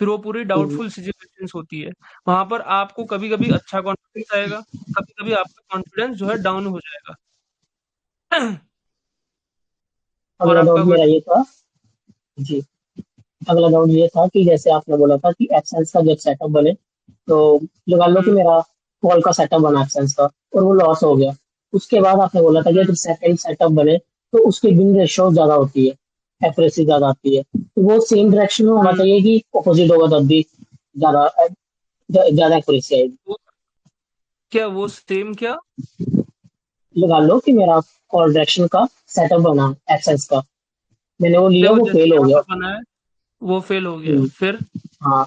[SPEAKER 1] फिर वो पूरी
[SPEAKER 2] जी।
[SPEAKER 1] डाउटफुल सिचुएशंस होती है। वहां पर आपको कभी कभी अच्छा कॉन्फिडेंस आएगा, कभी कभी आपका कॉन्फिडेंस जो है डाउन हो जाएगा। और
[SPEAKER 2] अगला डाउट
[SPEAKER 1] आपका कोई।
[SPEAKER 2] मेरा ये था। जी, अगला डाउट ये था कि जैसे आपने बोला था कि एब्सेंस का जब सेटअप बने, तो लगा लो कि
[SPEAKER 1] हम्म।
[SPEAKER 2] मेरा कॉल का सेटअप बना एब्सेंस का और वो लॉस हो गया। उसके बाद आपने बोला था कि
[SPEAKER 1] हम्म।
[SPEAKER 2] जब सेकंड सेटअप बने तो उसकी विन रेशो ज्यादा होती है, एक्यूरेसी ज्यादा आती है, तो वो सेम डायरेक्शन में होना
[SPEAKER 1] हम्म।
[SPEAKER 2] चाहिए कि अपोजिट होगा तब भी ज्यादा ज्यादा एक्यूरेसी आएगी?
[SPEAKER 1] वो क्या, वो सेम क्या?
[SPEAKER 2] लगा लो कि मेरा कॉल डायरेक्शन का सेटअप बना एब्सेंस का, मैंने वो लिया,
[SPEAKER 1] देखो,
[SPEAKER 2] वो
[SPEAKER 1] जैसे
[SPEAKER 2] फेल हो
[SPEAKER 1] यहाँ
[SPEAKER 2] गया।
[SPEAKER 1] पर बना है वो फेल हो गया,
[SPEAKER 2] हम्म,
[SPEAKER 1] फिर।
[SPEAKER 2] हाँ।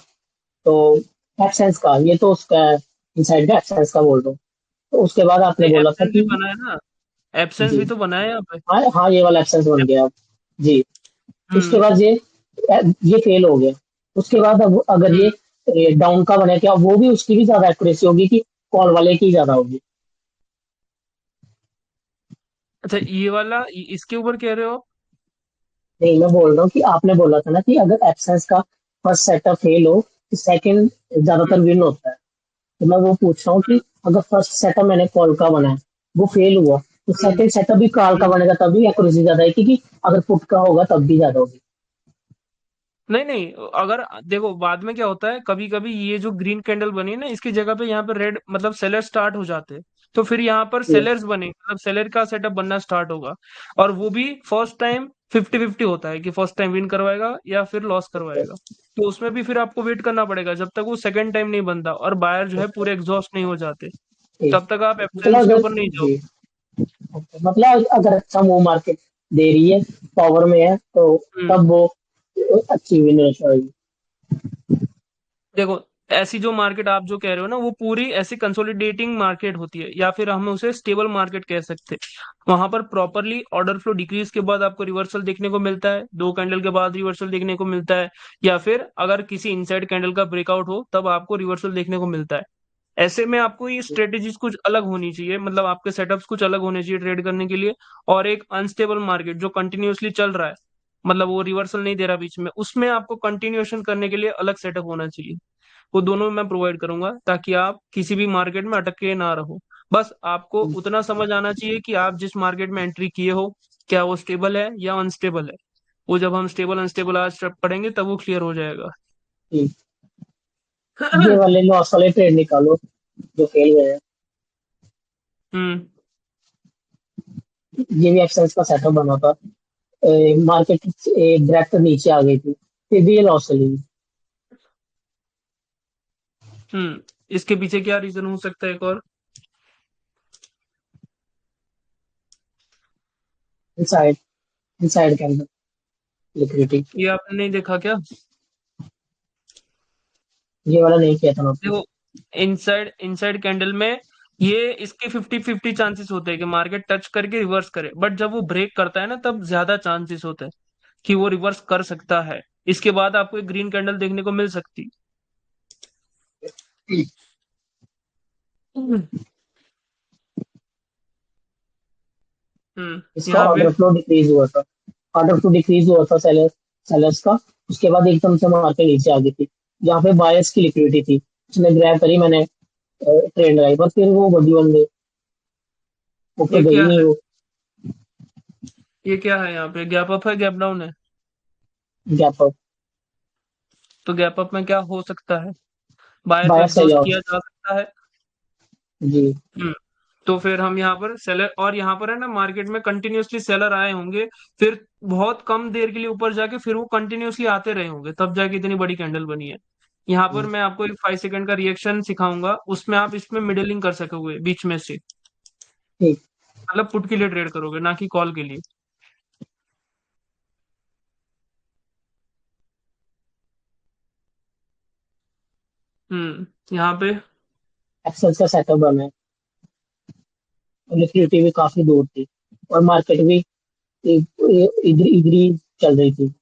[SPEAKER 2] तो एब्सेंस का, ये तो उसका इनसाइड का एब्सेंस का बोल रहा हूँ। तो उसके बाद आपने
[SPEAKER 1] नहीं,
[SPEAKER 2] बोला था
[SPEAKER 1] एब्सेंस भी
[SPEAKER 2] कि,
[SPEAKER 1] बना है ना, एब्सेंस
[SPEAKER 2] जी
[SPEAKER 1] भी तो बना है यहाँ पे।
[SPEAKER 2] हाँ हाँ, ये वाला एब्सेंस बन गया अब। जी। उसके
[SPEAKER 1] हम्म।
[SPEAKER 2] बाद ये फेल हो गया। उसके बाद अब अगर
[SPEAKER 1] हम्म।
[SPEAKER 2] ये डाउन का बने, क्या वो भी उसकी भी ज्यादा एक्यूरेसी होगी कि कॉल वाले की ज्यादा होगी?
[SPEAKER 1] अच्छा, ये वाला इसके ऊपर कह रहे हो?
[SPEAKER 2] नहीं, मैं बोल रहा हूँ कि आपने बोला था ना कि अगर एब्सेंस का फर्स्ट सेटअप फेल हो तो सेकंड ज्यादातर
[SPEAKER 1] हम्म।
[SPEAKER 2] विन होता है। तो मैं वो पूछ रहा हूँ कि अगर फर्स्ट सेटअप मैंने कॉल का बनाया, वो फेल हुआ, तो
[SPEAKER 1] हम्म।
[SPEAKER 2] सेकंड सेटअप भी कॉल का
[SPEAKER 1] हम्म।
[SPEAKER 2] बनेगा तब भी एक्यूरेसी ज्यादा है, क्योंकि अगर पुट का होगा तब भी ज्यादा होगी।
[SPEAKER 1] नहीं नहीं, अगर देखो बाद में क्या होता है, कभी कभी ये जो ग्रीन कैंडल बनी है ना, इसकी जगह पे यहाँ पे रेड मतलब सेलर स्टार्ट हो जाते हैं, तो फिर यहाँ पर
[SPEAKER 2] जी
[SPEAKER 1] सेलर्स बने, मतलब सेलर का सेटअप बनना स्टार्ट होगा। और वो भी फर्स्ट टाइम 50-50 होता है कि फर्स्ट टाइम विन करवाएगा या फिर लॉस
[SPEAKER 2] ओके
[SPEAKER 1] करवाएगा। तो उसमें भी फिर आपको वेट करना पड़ेगा जब तक वो सेकंड टाइम नहीं बनता और बायर जो है
[SPEAKER 2] ओके।
[SPEAKER 1] पूरे एग्जॉस्ट नहीं हो जाते,
[SPEAKER 2] ठीक।
[SPEAKER 1] तब तक आप
[SPEAKER 2] मतलब
[SPEAKER 1] एब्सेंस के
[SPEAKER 2] अगर,
[SPEAKER 1] ऊपर नहीं
[SPEAKER 2] जी,
[SPEAKER 1] जाओगे।
[SPEAKER 2] ओके, मतलब अगर अच्छा वो मार्केट दे रही है, पावर में है, तो
[SPEAKER 1] हम्म।
[SPEAKER 2] तब वो अच्छी विन रेशो होगी।
[SPEAKER 1] देखो, ऐसी जो मार्केट आप जो कह रहे हो ना, वो पूरी ऐसी कंसोलिडेटिंग मार्केट होती है, या फिर हम उसे स्टेबल मार्केट कह सकते हैं। वहां पर प्रॉपरली ऑर्डर फ्लो डिक्रीज के बाद आपको रिवर्सल देखने को मिलता है, दो कैंडल के बाद रिवर्सल देखने को मिलता है, या फिर अगर किसी इनसाइड कैंडल का ब्रेकआउट हो तब आपको रिवर्सल देखने को मिलता है। ऐसे में आपको ये स्ट्रेटेजीज कुछ अलग होनी चाहिए, मतलब आपके सेटअप्स कुछ अलग होने चाहिए ट्रेड करने के लिए। और एक अनस्टेबल मार्केट जो कंटिन्यूअसली चल रहा है, मतलब वो रिवर्सल नहीं दे रहा बीच में, उसमें आपको कंटिन्यूएशन करने के लिए अलग सेटअप होना चाहिए। वो दोनों मैं प्रोवाइड करूंगा ताकि आप किसी भी मार्केट में अटक के ना रहो। बस आपको उतना समझ आना चाहिए कि आप जिस मार्केट में एंट्री किए हो, क्या वो स्टेबल है या अनस्टेबल है। वो जब हम स्टेबल अनस्टेबल आज पढ़ेंगे तब वो क्लियर हो जाएगा।
[SPEAKER 2] ठीक। ये वाले लॉस वाले ट्रेड निकालो जो फेल गए हैं।
[SPEAKER 1] हम्म।
[SPEAKER 2] ये भी एक्सेल्स का सेटअप बना था, मार्केट डायरेक्ट नीचे आ गई थी, फिर भी ये लॉस चली गई।
[SPEAKER 1] इसके पीछे क्या रीजन हो सकता है एक और?
[SPEAKER 2] इनसाइड, इनसाइड के अंदर लिक्विडिटी।
[SPEAKER 1] ये आपने नहीं देखा क्या?
[SPEAKER 2] ये वाला नहीं किया था नोटिस।
[SPEAKER 1] देखो, इनसाइड इनसाइड कैंडल में ये इसके 50-50 चांसेस होते हैं कि मार्केट टच करके रिवर्स करे, बट जब वो ब्रेक करता है ना तब ज्यादा चांसेस होते हैं कि वो रिवर्स कर सकता है। इसके बाद आपको एक ग्रीन कैंडल देखने को मिल सकती। हम्म।
[SPEAKER 2] इसका
[SPEAKER 1] यहाँ पे
[SPEAKER 2] ऑर्डर फ्लो डिक्रीज हुआ था, ऑर्डर फ्लो डिक्रीज हुआ था सेलर्स का। उसके बाद एकदम से मार्केट नीचे आ गई थी, जहाँ पे बायर्स की लिक्विडिटी थी, उसने ग्रैब करी, मैंने ट्रेड लगाई, पर फिर वो बड़ी बन गई, ऊपर
[SPEAKER 1] ये
[SPEAKER 2] गई
[SPEAKER 1] क्या
[SPEAKER 2] नहीं
[SPEAKER 1] है?
[SPEAKER 2] वो।
[SPEAKER 1] ये क्या है? यहाँ पे गैप अप है गैप डाउन है?
[SPEAKER 2] Gap up.
[SPEAKER 1] तो गैप अप में क्या हो सकता है? बायर को
[SPEAKER 2] बायर्स चाहिए
[SPEAKER 1] एग्जॉस्ट
[SPEAKER 2] और।
[SPEAKER 1] किया जा सकता है।
[SPEAKER 2] जी।
[SPEAKER 1] हम्म। तो फिर हम यहाँ पर सेलर, और यहाँ पर है ना मार्केट में कंटिन्यूअसली सेलर आए होंगे, फिर बहुत कम देर के लिए ऊपर जाके फिर वो कंटिन्यूअसली आते रहे होंगे, तब जाके इतनी बड़ी कैंडल बनी है। यहाँ पर
[SPEAKER 2] जी,
[SPEAKER 1] मैं आपको एक 5 सेकंड का रिएक्शन सिखाऊंगा, उसमें आप इसमें मिडलिंग कर सकोगे बीच में से,
[SPEAKER 2] ठीक।
[SPEAKER 1] मतलब पुट के लिए ट्रेड करोगे ना कि कॉल के लिए। यहाँ पे
[SPEAKER 2] एक्सेल का सेटअप बना है, लिक्विडिटी भी काफी दूर थी, और मार्केट भी इधर इधर ही चल रही थी,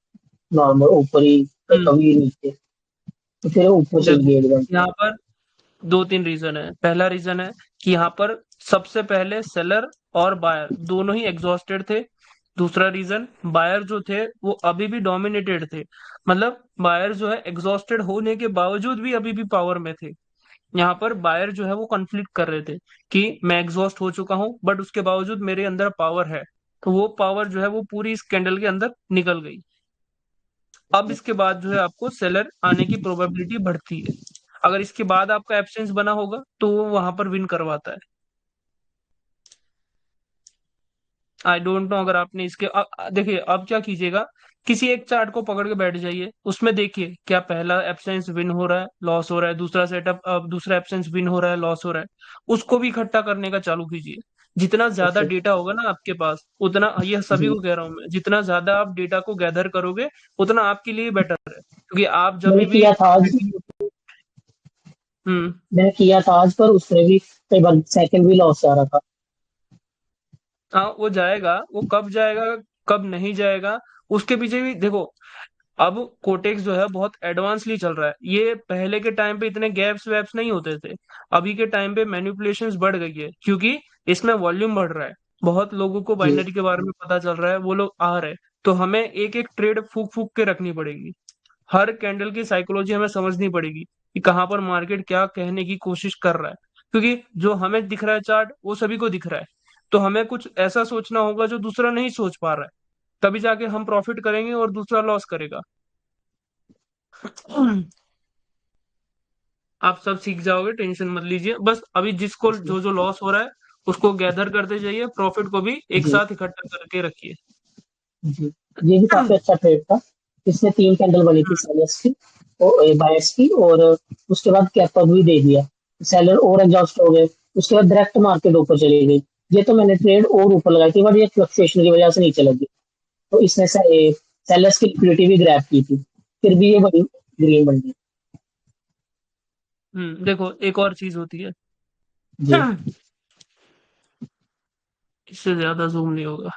[SPEAKER 2] नॉर्मल ऊपर ही,
[SPEAKER 1] हम्म
[SPEAKER 2] कभी नीचे, तो फिर वो ऊपर चली
[SPEAKER 1] देखो,
[SPEAKER 2] गई एकदम।
[SPEAKER 1] यहाँ पर दो तीन रीजन है। पहला रीजन है कि यहाँ पर सबसे पहले सेलर और बायर दोनों ही एग्जॉस्टेड थे। दूसरा रीजन, बायर जो थे वो अभी भी डोमिनेटेड थे, मतलब बायर जो है एग्जॉस्टेड होने के बावजूद भी अभी भी पावर में थे। यहाँ पर बायर जो है वो कन्फ्लिक्ट कर रहे थे कि मैं एग्जॉस्ट हो चुका हूँ बट उसके बावजूद मेरे अंदर पावर है। तो वो पावर जो है वो पूरी इस कैंडल के अंदर निकल गई। अब इसके बाद जो है आपको सेलर आने की प्रोबेबिलिटी बढ़ती है। अगर इसके बाद आपका एब्सेंस बना होगा तो वो वहां पर विन करवाता है। आई डोंट नो, अगर आपने इसके देखिए अब क्या कीजिएगा, किसी एक चार्ट को पकड़ के बैठ जाइए, उसमें देखिए क्या पहला एब्सेंस विन हो रहा है लॉस हो रहा है, दूसरा सेटअप दूसरा एब्सेंस विन हो रहा है लॉस हो रहा है, उसको भी इकट्ठा करने का चालू कीजिए। जितना ज्यादा
[SPEAKER 2] ओके।
[SPEAKER 1] डेटा होगा ना आपके पास उतना, ये सभी
[SPEAKER 2] जी।
[SPEAKER 1] को कह रहा हूं मैं, जितना ज्यादा आप डेटा को गैदर करोगे उतना आपके लिए बेटर है, क्योंकि आप जब
[SPEAKER 2] मैंने
[SPEAKER 1] भी
[SPEAKER 2] किया था आज,
[SPEAKER 1] हम्म
[SPEAKER 2] मैंने किया था आज, पर उसमें भी कई बार सेकंड भी लॉस आ रहा था।
[SPEAKER 1] हाँ वो जाएगा, वो कब जाएगा कब नहीं जाएगा उसके पीछे भी देखो। अब कोटेक्स जो है बहुत एडवांसली चल रहा है, ये पहले के टाइम पे इतने गैप्स वैप्स नहीं होते थे। अभी के टाइम पे मैनिपुलेशंस बढ़ गई है क्योंकि इसमें वॉल्यूम बढ़ रहा है, बहुत लोगों को
[SPEAKER 2] जी।
[SPEAKER 1] बाइनरी के बारे में पता चल रहा है, वो लोग आ रहे हैं। तो हमें एक एक ट्रेड फूक फूक के रखनी पड़ेगी, हर कैंडल की साइकोलॉजी हमें समझनी पड़ेगी कि कहाँ पर मार्केट क्या कहने की कोशिश कर रहा है, क्योंकि जो हमें दिख रहा है चार्ट वो सभी को दिख रहा है। तो हमें कुछ ऐसा सोचना होगा जो दूसरा नहीं सोच पा रहा है, तभी जाके हम प्रॉफिट करेंगे और दूसरा लॉस करेगा। आप सब सीख जाओगे, टेंशन मत लीजिए, बस अभी जिसको
[SPEAKER 2] जी।
[SPEAKER 1] जो जो लॉस हो रहा है उसको गैदर करते जाइए, प्रॉफिट को भी एक
[SPEAKER 2] जी।
[SPEAKER 1] साथ इकट्ठा करके रखिए।
[SPEAKER 2] जी। ये भी काफी अच्छा ट्रेड था। इसमें तीन कैंडल बनी थी, सेलर्स की और बायर्स की, और उसके बाद कैप अप भी दे दिया, सेलर और एग्जॉस्ट हो गए। उसके बाद डायरेक्ट मार्केट ऊपर चली गई। ये तो मैंने ट्रेड और ऊपर लगाई थी, बट ये फ्लक्चुएशन की वजह से नीचे लगी, तो इसने सेलर्स की लिक्विडिटी भी ग्रैब की थी, फिर भी ये बड़ी ग्रीन बन गई।
[SPEAKER 1] देखो एक और चीज होती है।
[SPEAKER 2] जी।
[SPEAKER 1] इससे ज्यादा जूम नहीं होगा।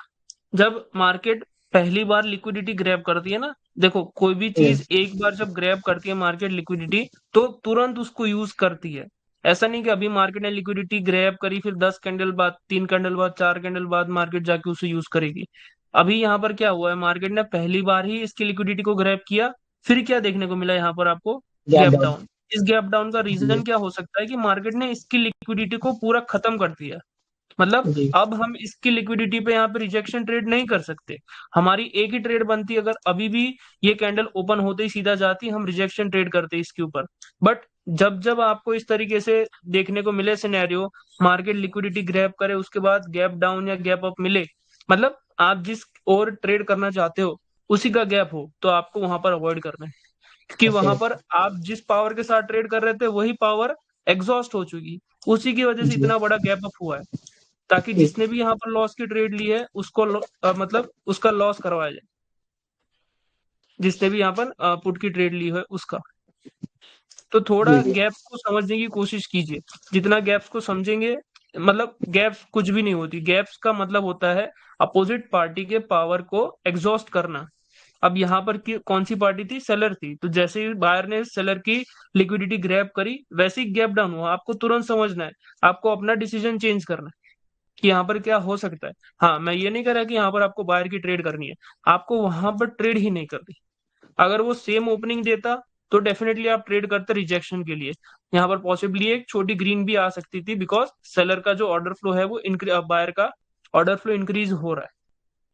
[SPEAKER 1] जब मार्केट पहली बार लिक्विडिटी ग्रैब करती है ना, देखो कोई भी
[SPEAKER 2] हम्म।
[SPEAKER 1] चीज एक बार जब ग्रैब करती है मार्केट लिक्विडिटी, तो तुरंत उसको यूज करती है। ऐसा नहीं कि अभी मार्केट ने लिक्विडिटी ग्रैब करी, फिर 10 कैंडल बाद, 3 कैंडल बाद, 4 कैंडल बाद मार्केट जाके उसे यूज करेगी। अभी यहाँ पर क्या हुआ है, मार्केट ने पहली बार ही इसकी लिक्विडिटी को ग्रैब किया, फिर क्या देखने को मिला यहाँ पर आपको,
[SPEAKER 2] गैप
[SPEAKER 1] गैप
[SPEAKER 2] डाउन।
[SPEAKER 1] डाउन। इस गैप डाउन का रीजन
[SPEAKER 2] जी।
[SPEAKER 1] क्या हो सकता है कि मार्केट ने इसकी लिक्विडिटी को पूरा खत्म कर दिया। मतलब
[SPEAKER 2] जी।
[SPEAKER 1] अब हम इसकी लिक्विडिटी पे यहाँ पे रिजेक्शन ट्रेड नहीं कर सकते। हमारी एक ही ट्रेड बनती, अगर अभी भी ये कैंडल ओपन होते ही सीधा जाती, हम रिजेक्शन ट्रेड करते इसके ऊपर। बट जब जब आपको इस तरीके से देखने को मिले सिनेरियो, मार्केट लिक्विडिटी ग्रैब करे, उसके बाद गैप डाउन या गैप अप मिले, मतलब आप जिस और ट्रेड करना चाहते हो उसी का गैप हो, तो आपको वहां पर अवॉइड करना है। क्योंकि
[SPEAKER 2] ओके।
[SPEAKER 1] वहां पर आप जिस पावर के साथ ट्रेड कर रहे थे वही पावर एग्जॉस्ट हो चुकी, उसी की वजह से
[SPEAKER 2] जी।
[SPEAKER 1] इतना बड़ा गैप अप हुआ है। ताकि
[SPEAKER 2] ठीक।
[SPEAKER 1] जिसने भी यहाँ पर लॉस की ट्रेड ली है उसको मतलब उसका लॉस करवाया जाए, जिसने भी यहाँ पर पुट की ट्रेड ली है उसका। तो थोड़ा
[SPEAKER 2] जी। जी।
[SPEAKER 1] गैप्स को समझने की कोशिश कीजिए। जितना गैप्स को समझेंगे, मतलब गैप्स कुछ भी नहीं होती, गैप्स का मतलब होता है अपोजिट पार्टी के पावर को एग्जॉस्ट करना। अब यहाँ पर कौन सी पार्टी थी, सेलर थी, तो जैसे ही बायर ने सेलर की लिक्विडिटी ग्रैब करी वैसे ही गैप डाउन हुआ। आपको तुरंत समझना है, आपको अपना डिसीजन चेंज करना है कि यहाँ पर क्या हो सकता है। हाँ, मैं ये नहीं कह रहा कि यहाँ पर आपको बायर की ट्रेड करनी है, आपको वहां पर ट्रेड ही नहीं करनी। अगर वो सेम ओपनिंग देता तो डेफिनेटली आप ट्रेड करते रिजेक्शन के लिए। यहाँ पर पॉसिबली एक छोटी ग्रीन भी आ सकती थी, बिकॉज सेलर का जो ऑर्डर फ्लो है वो बायर का ऑर्डर फ्लो इंक्रीज हो रहा है।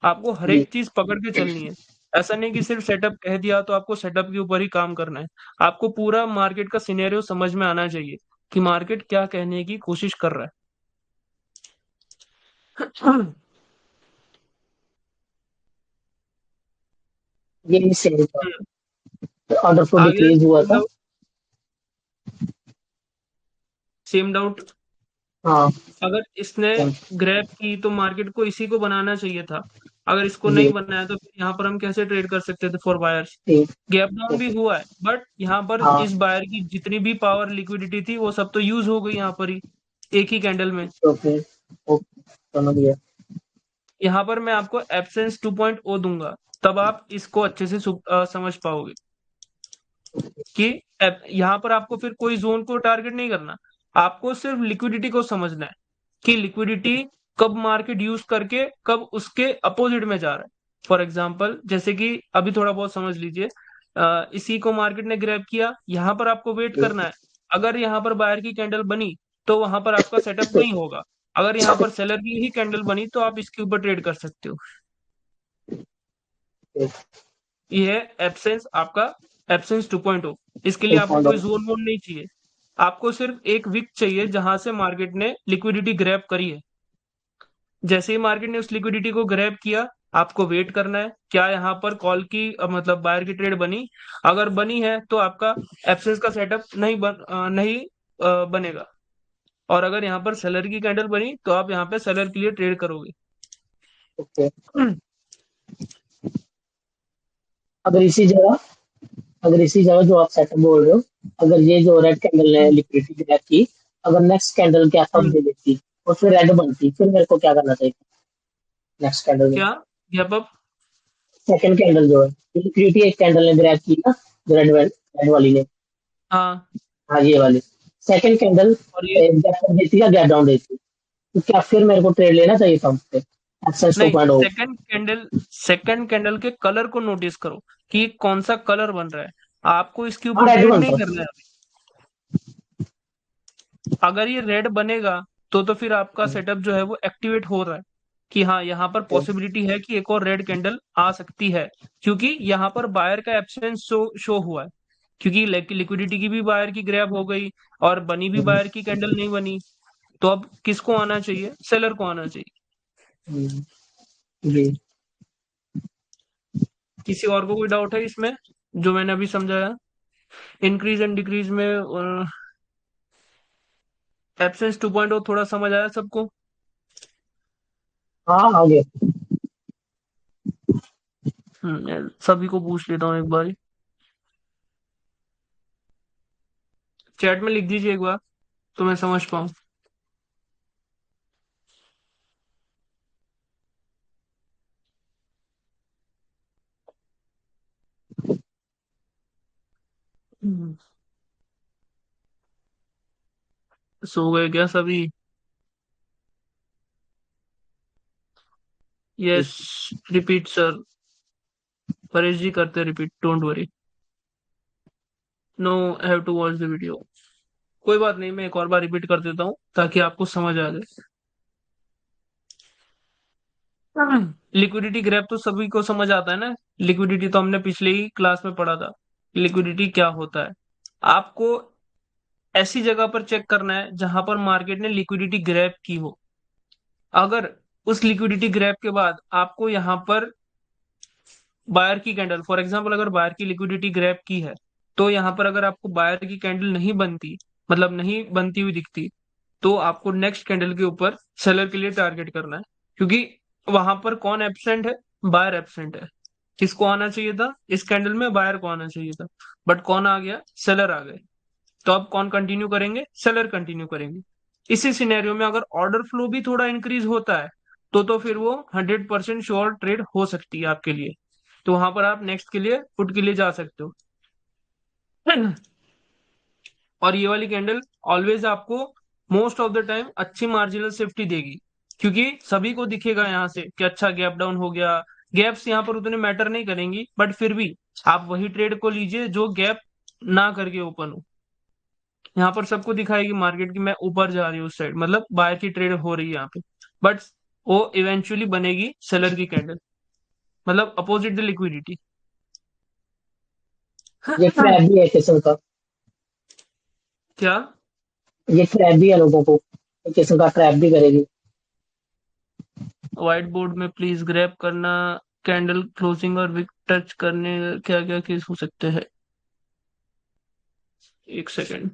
[SPEAKER 1] आपको हर
[SPEAKER 2] जी।
[SPEAKER 1] एक चीज पकड़ के चलनी है। ऐसा नहीं कि सिर्फ सेटअप कह दिया तो आपको सेटअप के ऊपर ही काम करना है। आपको पूरा मार्केट का सिनेरियो समझ में आना चाहिए कि मार्केट क्या कहने की कोशिश कर रहा है।
[SPEAKER 2] ये भी सेम था। ऑर्डर फ्लो
[SPEAKER 1] आगे
[SPEAKER 2] डिक्रीज हुआ था।
[SPEAKER 1] मतलब सेम डाउट।
[SPEAKER 2] हाँ।
[SPEAKER 1] अगर इसने ग्रैब की तो मार्केट को इसी को बनाना चाहिए था। अगर इसको नहीं
[SPEAKER 2] जी।
[SPEAKER 1] बनाया तो फिर यहाँ पर हम कैसे ट्रेड कर सकते थे फॉर बायर्स।
[SPEAKER 2] ठीक।
[SPEAKER 1] गैप डाउन भी हुआ है, बट यहाँ पर
[SPEAKER 2] हाँ।
[SPEAKER 1] इस बायर की जितनी भी पावर लिक्विडिटी थी वो सब तो यूज हो गई यहाँ पर ही, एक ही कैंडल में।
[SPEAKER 2] ओके। ओके, समझ गया।
[SPEAKER 1] यहाँ पर मैं आपको एब्सेंस 2.0 दूंगा, तब आप इसको अच्छे से समझ पाओगे कि यहाँ पर आपको फिर कोई जोन को टारगेट नहीं करना। आपको सिर्फ लिक्विडिटी को समझना है कि लिक्विडिटी कब मार्केट यूज करके कब उसके अपोजिट में जा रहा है। फॉर एग्जाम्पल जैसे कि अभी थोड़ा बहुत समझ लीजिए, इसी को मार्केट ने ग्रैब किया, यहाँ पर आपको वेट
[SPEAKER 2] जी।
[SPEAKER 1] करना है। अगर यहाँ पर बायर की कैंडल बनी तो वहां पर आपका सेटअप नहीं होगा। अगर यहाँ पर सेलर की ही कैंडल बनी तो आप इसके ऊपर ट्रेड कर सकते हो। ये है एब्सेंस आपका, एब्सेंस 2.0। इसके लिए
[SPEAKER 2] टू
[SPEAKER 1] आपको
[SPEAKER 2] पॉइंट
[SPEAKER 1] कोई जोन वोन नहीं चाहिए। आपको सिर्फ एक विक चाहिए जहां से मार्केट ने लिक्विडिटी ग्रैब करी है। जैसे ही मार्केट ने उस लिक्विडिटी को ग्रैब किया, आपको वेट करना है क्या यहाँ पर कॉल की मतलब बायर की ट्रेड बनी। अगर बनी है तो आपका एब्सेंस का सेटअप नहीं बनेगा। और अगर यहाँ पर सेलर की कैंडल बनी तो आप यहाँ पे सेलर के लिए ट्रेड करोगे।
[SPEAKER 2] ओके। अगर इसी जगह अगर इसी जगह जो आप सेटअप बोल रहे हो, अगर ये जो रेड कैंडल है लिक्विडिटी ग्रैब की, अगर नेक्स्ट कैंडल क्या कब दे देती और फिर रेड बनती, फिर मेरे को क्या करना चाहिए नेक्स्ट कैंडल में?
[SPEAKER 1] क्या गैप अप।
[SPEAKER 2] सेकंड कैंडल जो है, लिक्विडिटी एक कैंडल ने ग्रैब की ना, जो रेड रेड वाली ने।
[SPEAKER 1] हाँ,
[SPEAKER 2] हाँ, ये वाली। सेकंड कैंडल
[SPEAKER 1] और ये
[SPEAKER 2] गैप अप देती या गैप डाउन देती, तो क्या फिर मेरे को ट्रेड लेना चाहिए था उससे? एक्सेस टू
[SPEAKER 1] नहीं,
[SPEAKER 2] पॉइंट हो।
[SPEAKER 1] सेकंड कैंडल के कलर को नोटिस करो कि कौन सा कलर बन रहा है। आपको इसके
[SPEAKER 2] हाँ,
[SPEAKER 1] ऊपर
[SPEAKER 2] रेड
[SPEAKER 1] ट्रेड नहीं
[SPEAKER 2] बनता।
[SPEAKER 1] करना है अभी। अगर ये रेड बनेगा तो फिर आपका सेटअप जो है वो एक्टिवेट हो रहा है कि हाँ यहाँ पर पॉसिबिलिटी है कि एक और रेड कैंडल आ सकती है। क्योंकि यहाँ पर बायर का एब्सेंस शो हुआ है, क्योंकि लिक्विडिटी की भी बायर की ग्रैब हो गई और बनी भी बायर की कैंडल नहीं बनी। तो अब किसको आना चाहिए, सेलर को आना चाहिए।
[SPEAKER 2] जी।
[SPEAKER 1] किसी और को कोई डाउट है इसमें जो मैंने अभी समझाया, इंक्रीज एंड डिक्रीज में एब्सेंस 2.0 थोड़ा समझ आया सबको।
[SPEAKER 2] हाँ, आगे।
[SPEAKER 1] सभी को पूछ लेता हूँ एक बार, चैट में लिख दीजिए एक बार तो मैं समझ पाऊँ। हम्म, सो गए क्या सभी?
[SPEAKER 2] जी।
[SPEAKER 1] Yes. Repeat sir. Paresh ji करते repeat, don't worry. No, have to watch the video. कोई बात नहीं, मैं एक और बार रिपीट कर देता हूँ ताकि आपको समझ आ जाए। लिक्विडिटी ग्रैप तो सभी को समझ आता है ना। लिक्विडिटी तो हमने पिछले ही क्लास में पढ़ा था। लिक्विडिटी क्या होता है? आपको ऐसी जगह पर चेक करना है जहां पर मार्केट ने लिक्विडिटी ग्रैप की हो। अगर उस लिक्विडिटी ग्रैप के बाद आपको यहाँ पर बायर की कैंडल, फॉर एग्जांपल अगर बायर की लिक्विडिटी ग्रैप की है, तो यहाँ पर अगर आपको बायर की कैंडल नहीं बनती, मतलब नहीं बनती हुई दिखती, तो आपको नेक्स्ट कैंडल के ऊपर सेलर के लिए टारगेट करना है। क्योंकि वहां पर कौन एब्सेंट है? बायर एब्सेंट है। किसको आना चाहिए था इस कैंडल में? बायर को आना चाहिए था। बट कौन आ गया? सेलर आ गए। तो अब कौन कंटिन्यू करेंगे? सेलर कंटिन्यू करेंगे। इसी सिनेरियो में अगर ऑर्डर फ्लो भी थोड़ा इंक्रीज होता है, तो फिर वो 100% श्योर ट्रेड हो सकती है आपके लिए। तो वहां पर आप नेक्स्ट के लिए, पुट के लिए जा सकते हो। और ये वाली कैंडल ऑलवेज आपको मोस्ट ऑफ द टाइम अच्छी मार्जिनल सेफ्टी देगी। क्योंकि सभी को दिखेगा यहाँ से कि अच्छा गैप डाउन हो गया। गैप्स यहाँ पर उतने मैटर नहीं करेंगी, बट फिर भी आप वही ट्रेड को लीजिए जो गैप ना करके ओपन हो। यहाँ पर सबको दिखाएगी मार्केट की मैं ऊपर जा रही हूँ उस साइड, मतलब बायर की ट्रेड हो रही है यहाँ पे। बट वो इवेंचुअली बनेगी सेलर की कैंडल, मतलब अपोजिट द लिक्विडिटी।
[SPEAKER 2] ये ट्रैप भी है किस्म का।
[SPEAKER 1] क्या?
[SPEAKER 2] ये ट्रैप भी है लोगों को, एक किस्म का ट्रैप भी करेगी।
[SPEAKER 1] व्हाइट बोर्ड में प्लीज ग्रैब करना। कैंडल क्लोजिंग और विक टच करने क्या क्या केस हो सकते हैं? एक सेकेंड।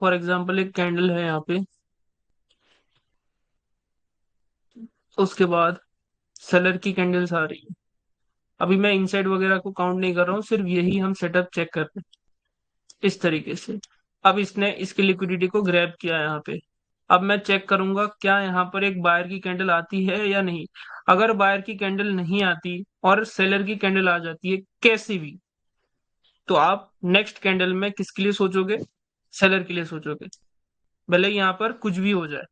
[SPEAKER 1] फॉर एग्जाम्पल एक कैंडल है यहाँ पे, उसके बाद सेलर की कैंडल्स आ रही है। अभी मैं इनसाइड वगैरह को काउंट नहीं कर रहा हूँ, सिर्फ यही हम सेटअप चेक कर रहे हैं इस तरीके से। अब इसने इसकी लिक्विडिटी को ग्रैब किया यहाँ पे। अब मैं चेक करूंगा क्या यहाँ पर एक बायर की कैंडल आती है या नहीं। अगर बायर की कैंडल नहीं आती और सेलर की कैंडल आ जाती है कैसे भी, तो आप नेक्स्ट कैंडल में किसके लिए सोचोगे? सेलर के लिए सोचोगे। भले ही यहाँ पर कुछ भी हो जाए।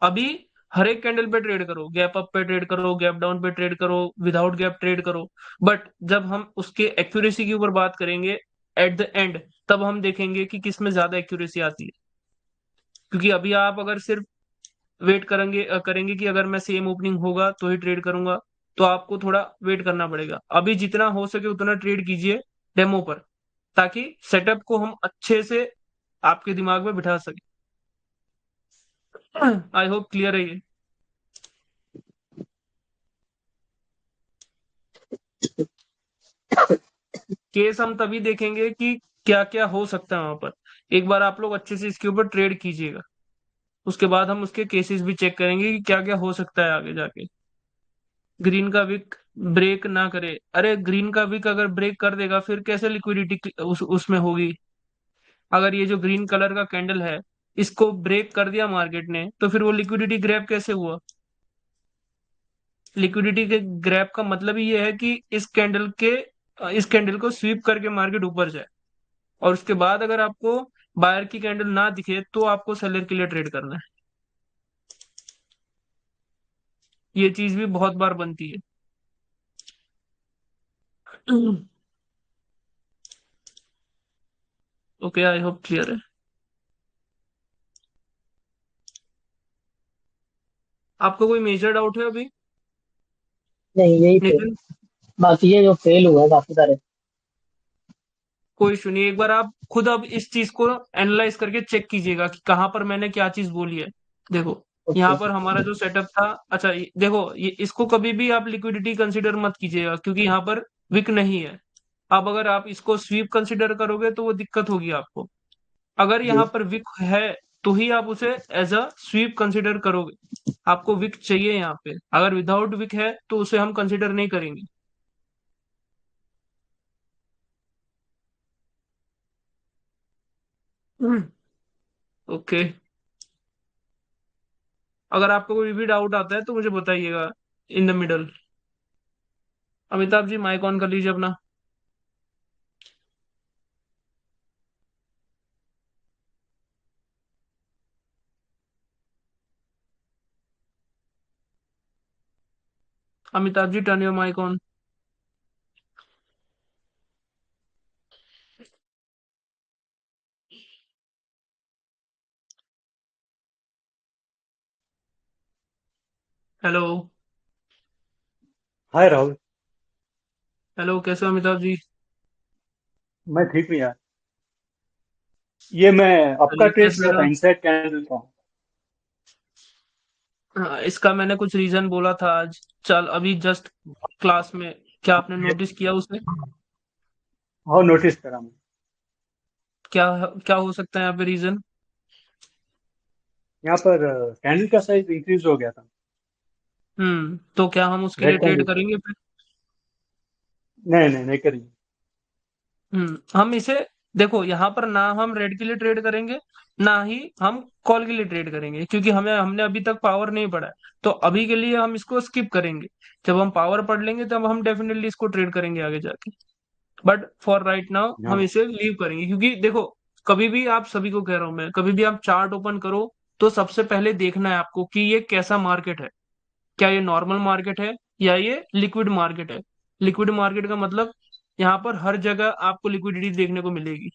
[SPEAKER 1] अभी हर एक कैंडल पे ट्रेड करो, गैप अप पे ट्रेड करो, गैप डाउन पे ट्रेड करो, विदाउट गैप ट्रेड करो। बट जब हम उसके एक्यूरेसी के ऊपर बात करेंगे एट द एंड, तब हम देखेंगे कि किस में ज्यादा एक्यूरेसी आती है। क्योंकि अभी आप अगर सिर्फ वेट करेंगे कि अगर मैं सेम ओपनिंग होगा तो ही ट्रेड करूंगा, तो आपको थोड़ा वेट करना पड़ेगा। अभी जितना हो सके उतना ट्रेड कीजिए डेमो पर, ताकि सेटअप को हम अच्छे से आपके दिमाग में बिठा सके। आई होप क्लियर है ये। केस हम तभी देखेंगे कि क्या क्या हो सकता है वहां पर। एक बार आप लोग अच्छे से इसके ऊपर ट्रेड कीजिएगा, उसके बाद हम उसके केसेस भी चेक करेंगे कि क्या क्या हो सकता है आगे जाके। ग्रीन का विक ब्रेक ना करे, अरे ग्रीन का विक अगर ब्रेक कर देगा फिर कैसे लिक्विडिटी उसमें होगी? अगर ये जो ग्रीन कलर का कैंडल है, इसको ब्रेक कर दिया मार्केट ने, तो फिर वो लिक्विडिटी ग्रैब कैसे हुआ? लिक्विडिटी के ग्रैब का मतलब ही ये है कि इस कैंडल को स्वीप करके मार्केट ऊपर जाए। और उसके बाद अगर आपको बायर की कैंडल ना दिखे तो आपको सेलर के लिए ट्रेड करना है। ये चीज भी बहुत बार बनती है। ओके, आई होप क्लियर है। आपको कोई मेजर डाउट है अभी?
[SPEAKER 2] नहीं, यही थे।
[SPEAKER 1] नितिन?
[SPEAKER 2] बाकी ये जो फेल हुआ है काफी सारे।
[SPEAKER 1] कोई इशू नहीं, एक बार आप खुद अब इस चीज को एनालाइज करके चेक कीजिएगा कि कहाँ पर मैंने क्या चीज बोली है। देखो, यहाँ
[SPEAKER 2] ओके।
[SPEAKER 1] पर हमारा जो सेटअप था, अच्छा देखो, ये इसको कभी भी आप लिक्विडिटी कंसीडर मत कीजिएगा क्योंकि यहाँ पर विक नहीं है। अब अगर आप इसको स्वीप कंसीडर करोगे तो वो दिक्कत होगी आपको। अगर
[SPEAKER 2] जी।
[SPEAKER 1] यहाँ पर विक है तो ही आप उसे एज अ स्वीप कंसिडर करोगे। आपको विक चाहिए यहाँ पे, अगर विदाउट विक है तो उसे हम कंसिडर नहीं करेंगे। ओके। अगर आपको कोई भी डाउट आता है तो मुझे बताइएगा in the middle. Amitabh ji mic on कर लीजिए अपना। Amitabh ji turn your mic on. Hello.
[SPEAKER 3] Hi Rahul.
[SPEAKER 1] Hello, कैसे हो अमिताभ जी?
[SPEAKER 3] मैं ठीक हूँ यार। ये मैं आपका
[SPEAKER 1] चलिए,
[SPEAKER 3] ट्रेड
[SPEAKER 1] कैसा
[SPEAKER 3] लिया था
[SPEAKER 1] लगा?
[SPEAKER 3] इनसाइड कैंडल का।
[SPEAKER 1] हाँ, इसका मैंने कुछ रीजन बोला था आज, चल अभी जस्ट क्लास में। क्या आपने
[SPEAKER 3] ये
[SPEAKER 1] नोटिस किया उसे?
[SPEAKER 3] हाँ, नोटिस करा मैं।
[SPEAKER 1] क्या क्या हो सकता है यहाँ पे रीजन?
[SPEAKER 3] यहाँ पर कैंडल का साइज इंक्रीज हो गया था।
[SPEAKER 1] तो क्या हम उसके लिए
[SPEAKER 3] रेड
[SPEAKER 1] ट्रेड
[SPEAKER 3] कैंडल का।
[SPEAKER 1] करेंगे फिर?
[SPEAKER 3] नहीं नहीं नहीं करिए।
[SPEAKER 1] हम इसे, देखो यहाँ पर ना हम रेड के लिए ट्रेड करेंगे, ना ही हम कॉल के लिए ट्रेड करेंगे, क्योंकि हमें हमने अभी तक पावर नहीं पढ़ा है। तो अभी के लिए हम इसको स्किप करेंगे। जब हम पावर पढ़ लेंगे तब हम डेफिनेटली इसको ट्रेड करेंगे आगे जाके। बट फॉर राइट नाउ हम
[SPEAKER 3] हाँ
[SPEAKER 1] इसे लीव करेंगे, क्योंकि देखो, कभी भी आप सभी को कह रहा हूं मैं, कभी भी आप चार्ट ओपन करो तो सबसे पहले देखना है आपको कि ये कैसा मार्केट है। क्या ये नॉर्मल मार्केट है या ये लिक्विड मार्केट है? लिक्विड मार्केट का मतलब यहाँ पर हर जगह आपको लिक्विडिटी देखने को मिलेगी।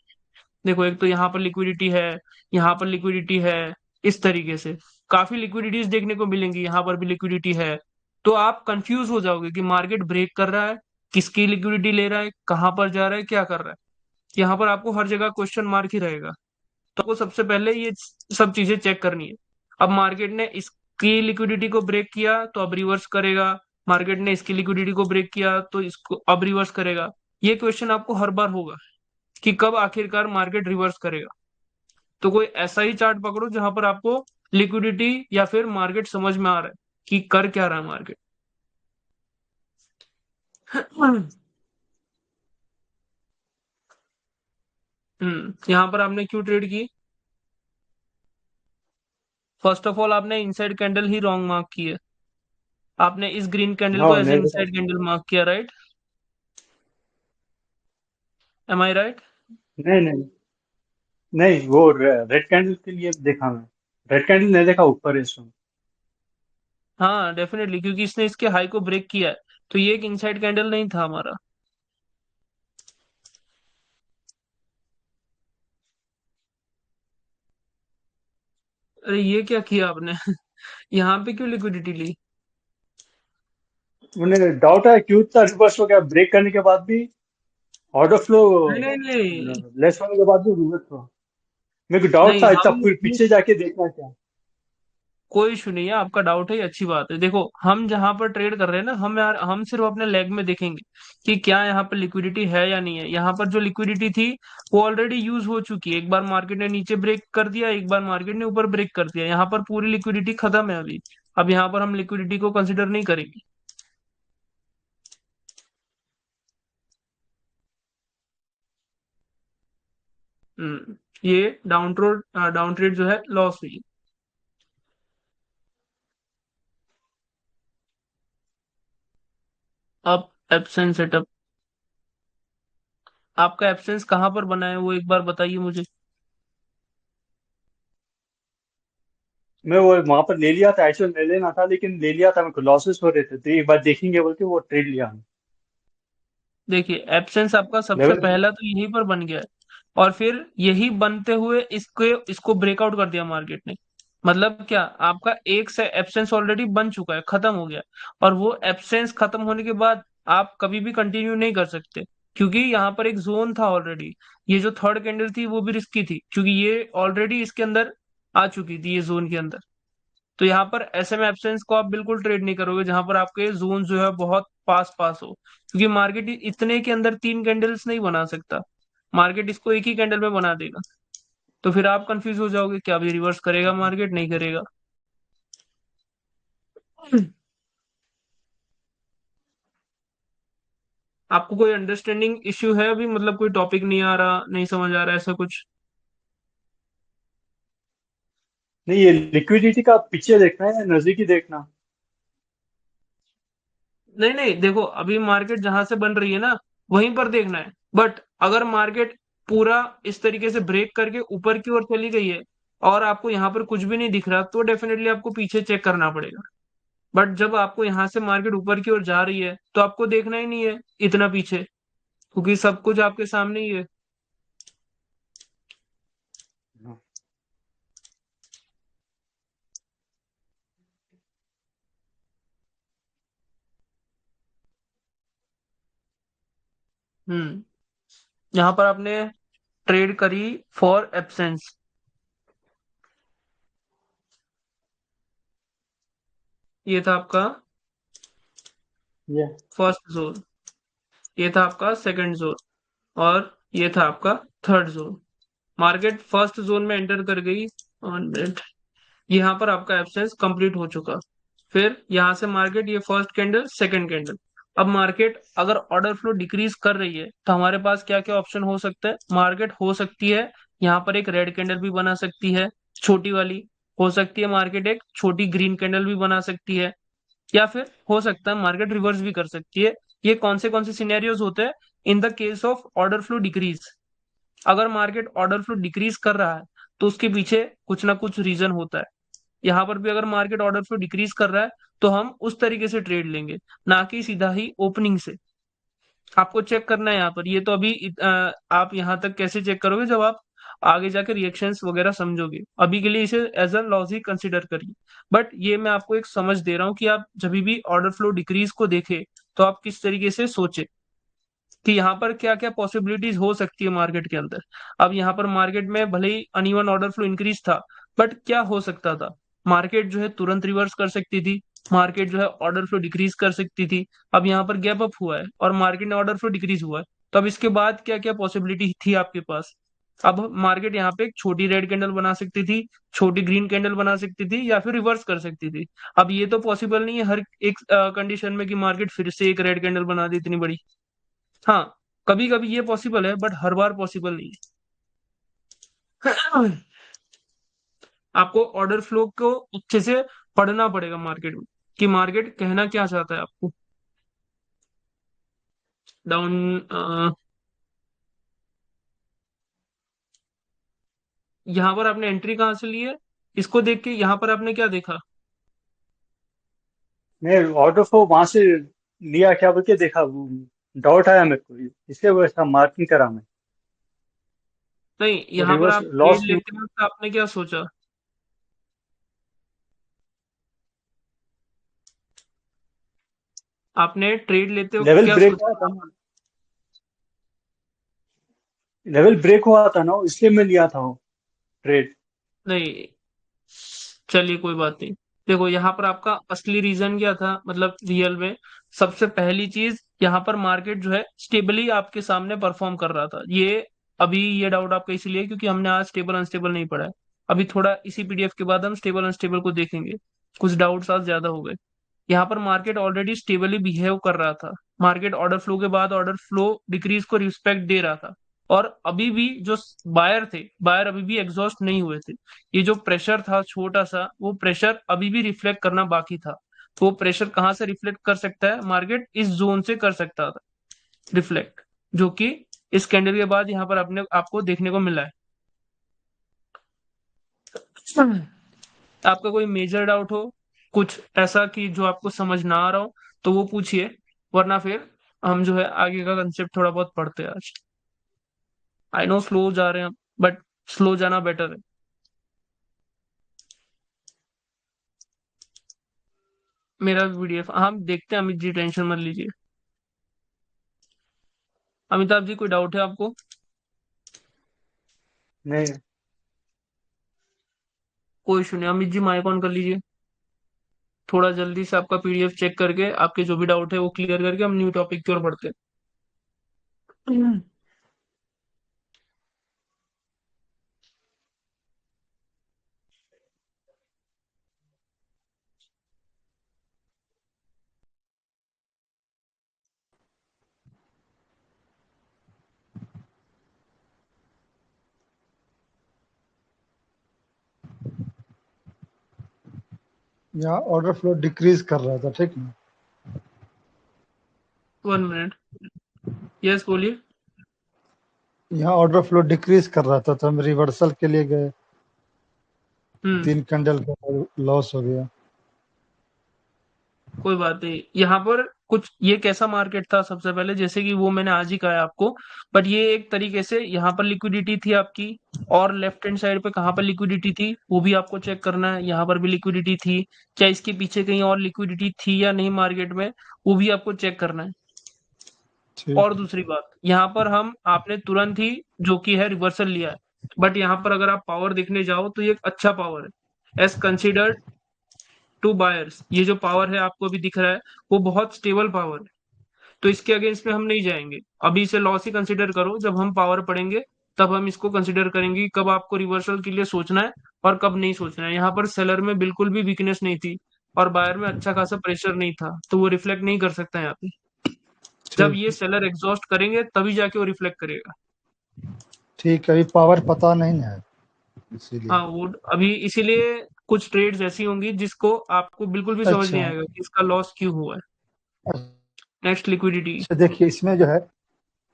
[SPEAKER 1] देखो, एक तो यहाँ पर लिक्विडिटी है, यहाँ पर लिक्विडिटी है, इस तरीके से काफी लिक्विडिटीज देखने को मिलेंगी, यहाँ पर भी लिक्विडिटी है। तो आप कंफ्यूज हो जाओगे कि मार्केट ब्रेक कर रहा है, किसकी लिक्विडिटी ले रहा है, कहाँ पर जा रहा है, क्या कर रहा है। यहाँ पर आपको हर जगह क्वेश्चन मार्क ही रहेगा। तो आपको सबसे पहले ये सब चीजें चेक करनी है। अब मार्केट ने इसकी लिक्विडिटी को ब्रेक किया तो अब रिवर्स करेगा, मार्केट ने इसकी लिक्विडिटी को ब्रेक किया तो इसको अब रिवर्स करेगा। ये क्वेश्चन आपको हर बार होगा कि कब आखिरकार मार्केट रिवर्स करेगा। तो कोई ऐसा ही चार्ट पकड़ो जहां पर आपको लिक्विडिटी या फिर मार्केट समझ में आ रहा है कि कर क्या रहा है मार्केट। यहाँ पर आपने क्यों ट्रेड की? फर्स्ट ऑफ ऑल आपने इनसाइड कैंडल ही रॉन्ग मार्क की है। आपने इस ग्रीन कैंडल को
[SPEAKER 3] हाँ,
[SPEAKER 1] एज
[SPEAKER 3] मेरे को
[SPEAKER 1] इनसाइड कैंडल मार्क किया, राइट? एम आई राइट?
[SPEAKER 3] नहीं नहीं नहीं, वो रेड कैंडल के लिए देखा मैं। रेड कैंडल नहीं देखा ऊपर है इसमें।
[SPEAKER 1] हाँ डेफिनेटली, क्योंकि इसने इसके हाई को ब्रेक किया है। तो ये एक इनसाइड कैंडल नहीं था हमारा। अरे ये क्या किया आपने? यहाँ पे क्यों लिक्विडिटी ली?
[SPEAKER 3] मुझे डाउट है क्यों इतना रिवर्स हो गया ब्रेक करने के बाद भी। ऑर्डर फ्लो
[SPEAKER 1] नहीं नहीं नहीं।
[SPEAKER 3] लेस होने के बाद भी रिवर्स हुआ। मेरे को डाउट
[SPEAKER 1] नहीं
[SPEAKER 3] था इतना
[SPEAKER 1] हम
[SPEAKER 3] फिर पीछे जाके देखना क्या।
[SPEAKER 1] कोई इशू नहीं है, आपका डाउट है, ये अच्छी बात है। देखो, हम जहां पर ट्रेड कर रहे हैं ना, हम सिर्फ अपने लेग में देखेंगे कि क्या यहाँ पर लिक्विडिटी है या नहीं है। यहाँ पर जो लिक्विडिटी थी वो ऑलरेडी यूज हो चुकी है। एक बार मार्केट ने नीचे ब्रेक कर दिया, एक बार मार्केट ने ऊपर ब्रेक कर दिया, यहाँ पर पूरी लिक्विडिटी खत्म है अभी। अब यहाँ पर हम लिक्विडिटी को कंसिडर नहीं करेंगे। ये डाउन ट्रेड जो है लॉस हुई। अब एब्सेंस सेटअप, आपका एब्सेंस कहाँ पर बना है वो एक बार बताइए मुझे।
[SPEAKER 3] मैं वो वहां पर ले लिया था, एक्चुअल ले लेना था लेकिन ले लिया था, मेरे को लॉसेस हो रहे थे तो एक बार देखेंगे बोल के वो ट्रेड लिया हमने।
[SPEAKER 1] देखिए, एब्सेंस आपका सबसे
[SPEAKER 3] लेवल।
[SPEAKER 1] पहला तो यहीं पर बन गया है, और फिर यही बनते हुए इसको इसको ब्रेकआउट कर दिया मार्केट ने। मतलब क्या, आपका एक से एब्सेंस ऑलरेडी बन चुका है, खत्म हो गया। और वो एब्सेंस खत्म होने के बाद आप कभी भी कंटिन्यू नहीं कर सकते, क्योंकि यहाँ पर एक जोन था ऑलरेडी। ये जो थर्ड कैंडल थी वो भी रिस्की थी, क्योंकि ये ऑलरेडी इसके अंदर आ चुकी थी, ये जोन के अंदर। तो यहाँ पर एसएम एब्सेंस को आप बिल्कुल ट्रेड नहीं करोगे जहां पर आपके जोन जो है बहुत पास पास हो, क्योंकि मार्केट इतने के अंदर तीन कैंडल्स नहीं बना सकता। मार्केट इसको एक ही कैंडल में बना देगा। तो फिर आप कंफ्यूज हो जाओगे कि अभी रिवर्स करेगा मार्केट नहीं करेगा। आपको कोई अंडरस्टैंडिंग इश्यू है अभी, मतलब कोई टॉपिक नहीं आ रहा, नहीं समझ आ रहा, ऐसा कुछ?
[SPEAKER 3] नहीं, ये लिक्विडिटी का पिक्चर देखना है या नजदीकी देखना?
[SPEAKER 1] नहीं नहीं, देखो अभी मार्केट जहां से बन रही है ना, वहीं पर देखना है। बट अगर मार्केट पूरा इस तरीके से ब्रेक करके ऊपर की ओर चली गई है और आपको यहाँ पर कुछ भी नहीं दिख रहा, तो डेफिनेटली आपको पीछे चेक करना पड़ेगा। बट जब आपको यहाँ से मार्केट ऊपर की ओर जा रही है तो आपको देखना ही नहीं है इतना पीछे, क्योंकि सब कुछ आपके सामने ही है।
[SPEAKER 3] हाँ।
[SPEAKER 1] यहाँ पर आपने ट्रेड करी फॉर एब्सेंस, ये था आपका
[SPEAKER 3] ये
[SPEAKER 1] फर्स्ट जोन, ये था आपका सेकंड जोन, और ये था आपका third zone. Market first zone में एंटर कर गई, 1 मिनट, यहाँ पर आपका एब्सेंस कंप्लीट हो चुका। फिर यहाँ से मार्केट, ये फर्स्ट कैंडल सेकंड कैंडल, अब मार्केट अगर ऑर्डर फ्लो डिक्रीज कर रही है तो हमारे पास क्या क्या ऑप्शन हो सकता है? मार्केट हो सकती है यहाँ पर एक रेड कैंडल भी बना सकती है, छोटी वाली। हो सकती है मार्केट एक छोटी ग्रीन कैंडल भी बना सकती है, या फिर हो सकता है मार्केट रिवर्स भी कर सकती है। ये कौन से सिनेरियोज होते हैं? In the case of order flow decrease, अगर मार्केट ऑर्डर फ्लो डिक्रीज कर रहा है तो उसके पीछे कुछ ना कुछ रीजन होता है। यहाँ पर भी अगर मार्केट ऑर्डर फ्लो डिक्रीज कर रहा है तो हम उस तरीके से ट्रेड लेंगे, ना कि सीधा ही ओपनिंग से। आपको चेक करना है यहाँ पर, ये तो अभी आप यहाँ तक कैसे चेक करोगे जब आप आगे जाकर रिएक्शंस वगैरह समझोगे। अभी के लिए इसे एज अ लॉस ही कंसिडर करिए। बट ये मैं आपको एक समझ दे रहा हूँ कि आप जब भी ऑर्डर फ्लो डिक्रीज को देखे तो आप किस तरीके से सोचे कि यहाँ पर क्या क्या पॉसिबिलिटीज हो सकती है मार्केट के अंदर। अब यहाँ पर मार्केट में भले ही अनइवन ऑर्डर फ्लो इंक्रीज था, बट क्या हो सकता था? मार्केट जो है तुरंत रिवर्स कर सकती थी, मार्केट जो है ऑर्डर फ्लो डिक्रीज कर सकती थी। अब यहाँ पर गैप अप हुआ है और मार्केट ने ऑर्डर फ्लो डिक्रीज हुआ है, तो अब इसके बाद क्या क्या पॉसिबिलिटी थी आपके पास? अब मार्केट यहाँ पे एक छोटी रेड कैंडल बना सकती थी, छोटी ग्रीन कैंडल बना सकती थी, या फिर रिवर्स कर सकती थी। अब ये तो पॉसिबल नहीं है हर एक कंडीशन में कि मार्केट फिर से एक रेड कैंडल बना दी इतनी बड़ी। हाँ, कभी कभी ये पॉसिबल है बट हर बार पॉसिबल नहीं है। आपको ऑर्डर फ्लो को अच्छे से पढ़ना पड़ेगा मार्केट में, कि मार्केट कहना क्या चाहता है आपको। डाउन, यहाँ पर आपने एंट्री कहाँ से ली है? इसको देख के यहाँ पर आपने क्या देखा?
[SPEAKER 3] मैं ऑर्डर फ्लो वहां से लिया क्या बोल के देखा, डाउट आया मेरे को, इसलिए वो ऐसा मार्किंग करा मैं।
[SPEAKER 1] नहीं,
[SPEAKER 3] वो
[SPEAKER 1] यहाँ पर
[SPEAKER 3] रिवर्स
[SPEAKER 1] आप ट्रेड
[SPEAKER 3] लॉस
[SPEAKER 1] लेते वक्त आपने क्या सोचा? आपने ट्रेड लेते वक्त
[SPEAKER 3] लेवल
[SPEAKER 1] क्या
[SPEAKER 3] ब्रेक
[SPEAKER 1] सोचा
[SPEAKER 3] हुआ था
[SPEAKER 1] था?
[SPEAKER 3] ना, लेवल ब्रेक हुआ था ना, इसलिए मैं लिया था वो ट्रेड।
[SPEAKER 1] नहीं, चलिए कोई बात नहीं। देखो यहाँ पर आपका असली रीजन क्या था, मतलब रियल में सबसे पहली चीज, यहाँ पर मार्केट जो है स्टेबली आपके सामने परफॉर्म कर रहा था। ये अभी ये डाउट आपका इसलिए क्योंकि हमने आज स्टेबल अनस्टेबल नहीं पढ़ा है। अभी थोड़ा इसी पीडीएफ के बाद हम स्टेबल अनस्टेबल को देखेंगे, कुछ डाउट्स आज ज्यादा हो गए। यहाँ पर मार्केट ऑलरेडी स्टेबली बिहेव कर रहा था, मार्केट ऑर्डर फ्लो के बाद ऑर्डर फ्लो डिक्रीज को रिस्पेक्ट दे रहा था। और अभी भी जो बायर थे, बायर अभी भी एग्जॉस्ट नहीं हुए थे। ये जो प्रेशर था छोटा सा, वो प्रेशर अभी भी रिफ्लेक्ट करना बाकी था। तो वो प्रेशर कहाँ से रिफ्लेक्ट कर सकता है? मार्केट इस जोन से कर सकता था रिफ्लेक्ट, जो कि इस कैंडल के बाद यहाँ पर अपने आपको देखने को मिला है। आपका कोई मेजर डाउट हो, कुछ ऐसा कि जो आपको समझ ना आ रहा हो, तो वो पूछिए, वरना फिर हम जो है आगे का कंसेप्ट थोड़ा बहुत पढ़ते हैं आज। आई नो स्लो जा रहे हैं, बट स्लो जाना बेटर है। मेरा पीडीएफ हम देखते हैं, अमित जी टेंशन मत लीजिए। अमिताभ जी कोई डाउट है आपको?
[SPEAKER 3] नहीं।
[SPEAKER 1] कोई इशू नहीं, अमित जी माइक ऑन कर लीजिए। थोड़ा जल्दी से आपका पीडीएफ चेक करके आपके जो भी डाउट है वो क्लियर करके हम न्यू टॉपिक की ओर बढ़ते हैं।
[SPEAKER 4] यहाँ ऑर्डर फ्लो डिक्रीज कर रहा था, ठीक ना?
[SPEAKER 1] 1 मिनट। यस बोलिए।
[SPEAKER 4] यहाँ ऑर्डर फ्लो डिक्रीज कर रहा था तो हम रिवर्सल के लिए गए,
[SPEAKER 1] हम्म
[SPEAKER 4] 3 कैंडल का लॉस हो गया।
[SPEAKER 1] कोई बात नहीं। यहाँ पर कुछ ये कैसा मार्केट था सबसे पहले, जैसे कि वो मैंने आज ही कहा है आपको, बट ये एक तरीके से यहाँ पर लिक्विडिटी थी आपकी, और लेफ्ट हैंड साइड पे कहाँ पर लिक्विडिटी थी वो भी आपको चेक करना है। यहाँ पर भी लिक्विडिटी थी, क्या इसके पीछे कहीं और लिक्विडिटी थी या नहीं मार्केट में, वो भी आपको चेक करना है।
[SPEAKER 4] ठीक
[SPEAKER 1] और दूसरी बात, यहाँ पर हम आपने तुरंत ही जो कि है रिवर्सल लिया है, बट यहाँ पर अगर आप पावर देखने जाओ तो ये एक अच्छा पावर है एज कंसिडर्ड टू बायर्स। ये जो पावर है आपको अभी दिख रहा है वो बहुत स्टेबल पावर है, तो इसके अगेंस्ट में हम नहीं जाएंगे। अभी इसे लॉस ही कंसिडर करो, जब हम पावर पढ़ेंगे तब हम इसको कंसिडर करेंगे कि कब आपको रिवर्सल के लिए सोचना है और कब नहीं सोचना है। यहाँ पर सेलर में बिल्कुल भी वीकनेस नहीं थी और बायर में अच्छा खासा प्रेशर नहीं था, तो वो रिफ्लेक्ट नहीं कर सकता यहाँ पे। जब
[SPEAKER 4] ठीक
[SPEAKER 1] ये सेलर एग्जॉस्ट करेंगे तभी जाके वो रिफ्लेक्ट करेगा।
[SPEAKER 4] ठीक है, अभी पावर पता नहीं है इसीलिए।
[SPEAKER 1] हाँ, वो अभी इसीलिए कुछ ट्रेड्स ऐसी होंगी जिसको आपको बिल्कुल भी समझ नहीं
[SPEAKER 4] अच्छा
[SPEAKER 1] आएगा कि इसका लॉस क्यों हुआ है। Next liquidity.
[SPEAKER 4] अच्छा, देखिए इसमें जो है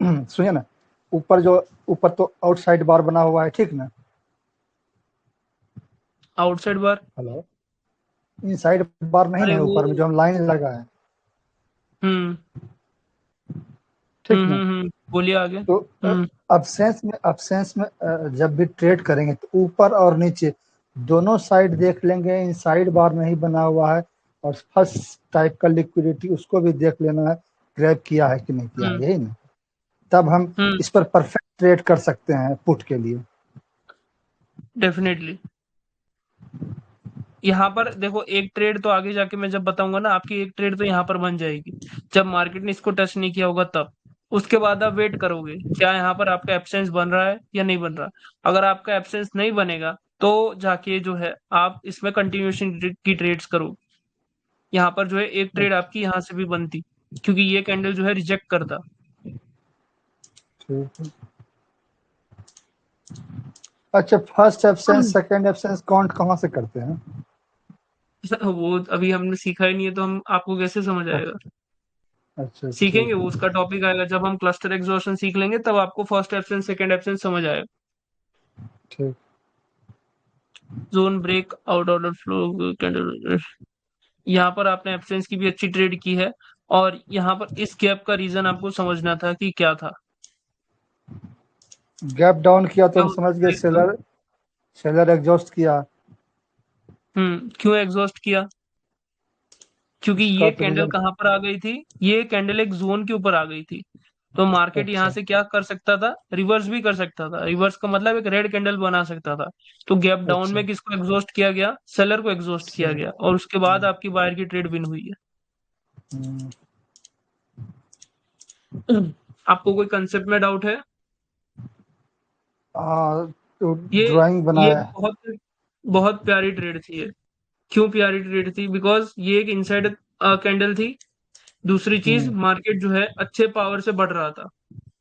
[SPEAKER 4] सुनिए ना, ऊपर जो ऊपर तो आउटसाइड बार बना हुआ है, ठीक ना?
[SPEAKER 1] आउटसाइड बार।
[SPEAKER 4] हेलो, इनसाइड बार नहीं
[SPEAKER 1] अरे
[SPEAKER 4] ना,
[SPEAKER 1] वो
[SPEAKER 4] ऊपर में जो हम लाइन लगा है,
[SPEAKER 1] हम्म
[SPEAKER 4] ठीक ना?
[SPEAKER 1] बोलिए आगे।
[SPEAKER 4] तो
[SPEAKER 1] हम्म
[SPEAKER 4] अब्सेंस में जब भी ट्रेड करेंगे तो ऊपर और नीचे दोनों साइड देख लेंगे, इनसाइड बार नहीं बना हुआ है, और फर्स्ट टाइप का लिक्विडिटी उसको भी देख लेना है, ग्रैब किया है कि नहीं किया है,
[SPEAKER 1] हम्म
[SPEAKER 4] यही ना? तब हम
[SPEAKER 1] हम्म
[SPEAKER 4] इस पर परफेक्ट ट्रेड कर सकते हैं पुट के लिए।
[SPEAKER 1] डेफिनेटली। यहाँ पर देखो, एक ट्रेड तो आगे जाके मैं जब बताऊंगा ना, आपकी एक ट्रेड तो यहाँ पर बन जाएगी जब मार्केट ने इसको टच नहीं किया होगा तब। उसके बाद आप वेट करोगे क्या यहाँ पर आपका एब्सेंस बन रहा है या नहीं बन रहा। अगर आपका एब्सेंस नहीं बनेगा तो जाके जो है आप इसमें कंटिन्यूएशन की ट्रेड्स करो। यहाँ पर जो है एक ट्रेड आपकी यहाँ से भी बनती, क्योंकि ये कैंडल जो है रिजेक्ट करता।
[SPEAKER 4] ठीक है। अच्छा, first absence second absence count कहाँ से करते हैं?
[SPEAKER 1] वो अभी हमने सीखा ही नहीं है तो हम आपको कैसे समझ आएगा।
[SPEAKER 4] अच्छा
[SPEAKER 1] सीखेंगे,
[SPEAKER 4] ठीक
[SPEAKER 1] वो
[SPEAKER 4] है।
[SPEAKER 1] उसका टॉपिक आएगा जब हम क्लस्टर एग्जॉशन सीख लेंगे, तब आपको फर्स्ट एब्सेंस सेकंड एब्सेंस समझ आएगा।
[SPEAKER 4] ठीक।
[SPEAKER 1] Zone break out order flow candle. यहाँ पर आपने एब्सेंस की भी अच्छी ट्रेड की है, और यहाँ पर इस गैप का रीजन आपको समझना था कि क्या था।
[SPEAKER 4] गैप डाउन किया तो
[SPEAKER 1] क्या
[SPEAKER 4] हम
[SPEAKER 1] होता
[SPEAKER 4] समझ
[SPEAKER 1] है
[SPEAKER 4] गए,
[SPEAKER 1] ब्रेक का।
[SPEAKER 4] सेलर सेलर एग्जॉस्ट किया।
[SPEAKER 1] क्यों एग्जॉस्ट किया, क्योंकि
[SPEAKER 4] उसका
[SPEAKER 1] ये
[SPEAKER 4] तो
[SPEAKER 1] कैंडल
[SPEAKER 4] रीजन।
[SPEAKER 1] कहाँ पर आ गई थी, ये कैंडल एक जोन के ऊपर आ गई थी। तो मार्केट यहाँ
[SPEAKER 4] अच्छा
[SPEAKER 1] से क्या कर सकता था, रिवर्स भी कर सकता था। रिवर्स का मतलब एक रेड कैंडल बना सकता था। तो गैप डाउन
[SPEAKER 4] अच्छा।
[SPEAKER 1] में किसको एग्जॉस्ट किया गया, सेलर को एग्जॉस्ट किया
[SPEAKER 4] सर।
[SPEAKER 1] गया, और उसके बाद आपकी बायर की ट्रेड विन हुई
[SPEAKER 4] हम्म,
[SPEAKER 1] है। आपको कोई कंसेप्ट में डाउट है।
[SPEAKER 4] तो
[SPEAKER 1] ये
[SPEAKER 4] ड्राइंग
[SPEAKER 1] ये
[SPEAKER 4] बनाया है।
[SPEAKER 1] बहुत बहुत प्यारी ट्रेड थी ये। क्यों प्यारी ट्रेड थी, बिकॉज ये एक इनसाइड कैंडल थी। दूसरी चीज,
[SPEAKER 4] हम्म,
[SPEAKER 1] मार्केट जो है अच्छे पावर से बढ़ रहा था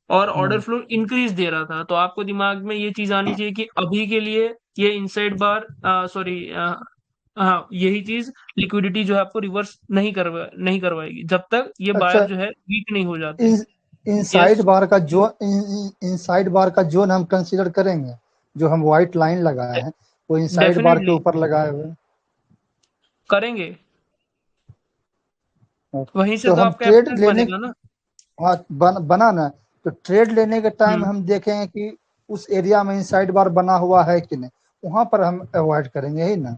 [SPEAKER 1] और ऑर्डर
[SPEAKER 4] हम्म,
[SPEAKER 1] फ्लो इंक्रीज दे रहा था। तो आपको दिमाग में ये चीज आनी चाहिए कि अभी के लिए ये इनसाइड बार, सॉरी, हाँ, यही चीज लिक्विडिटी जो है आपको रिवर्स नहीं करवाएगी जब तक ये बायर
[SPEAKER 4] अच्छा,
[SPEAKER 1] जो है वीक नहीं हो जाते।
[SPEAKER 4] इन इनसाइड
[SPEAKER 1] यस,
[SPEAKER 4] बार का जो इनसाइड बार का जोन हम कंसीडर करेंगे, जो हम व्हाइट लाइन लगाए हैं वो इनसाइड बार के
[SPEAKER 1] डेफिनेटली
[SPEAKER 4] ऊपर लगाए हुए
[SPEAKER 1] करेंगे।
[SPEAKER 4] हैं।
[SPEAKER 1] वहीं से
[SPEAKER 4] तो
[SPEAKER 1] तो
[SPEAKER 4] हम
[SPEAKER 1] आपका
[SPEAKER 4] ट्रेड
[SPEAKER 1] एब्सेंस
[SPEAKER 4] लेने,
[SPEAKER 1] बनेगा ना।
[SPEAKER 4] हाँ, बना ना, तो ट्रेड लेने के टाइम
[SPEAKER 1] हम्म
[SPEAKER 4] हम देखेंगे कि उस एरिया में इनसाइड बार बना हुआ है कि नहीं, वहां पर हम अवॉइड करेंगे, यही ना?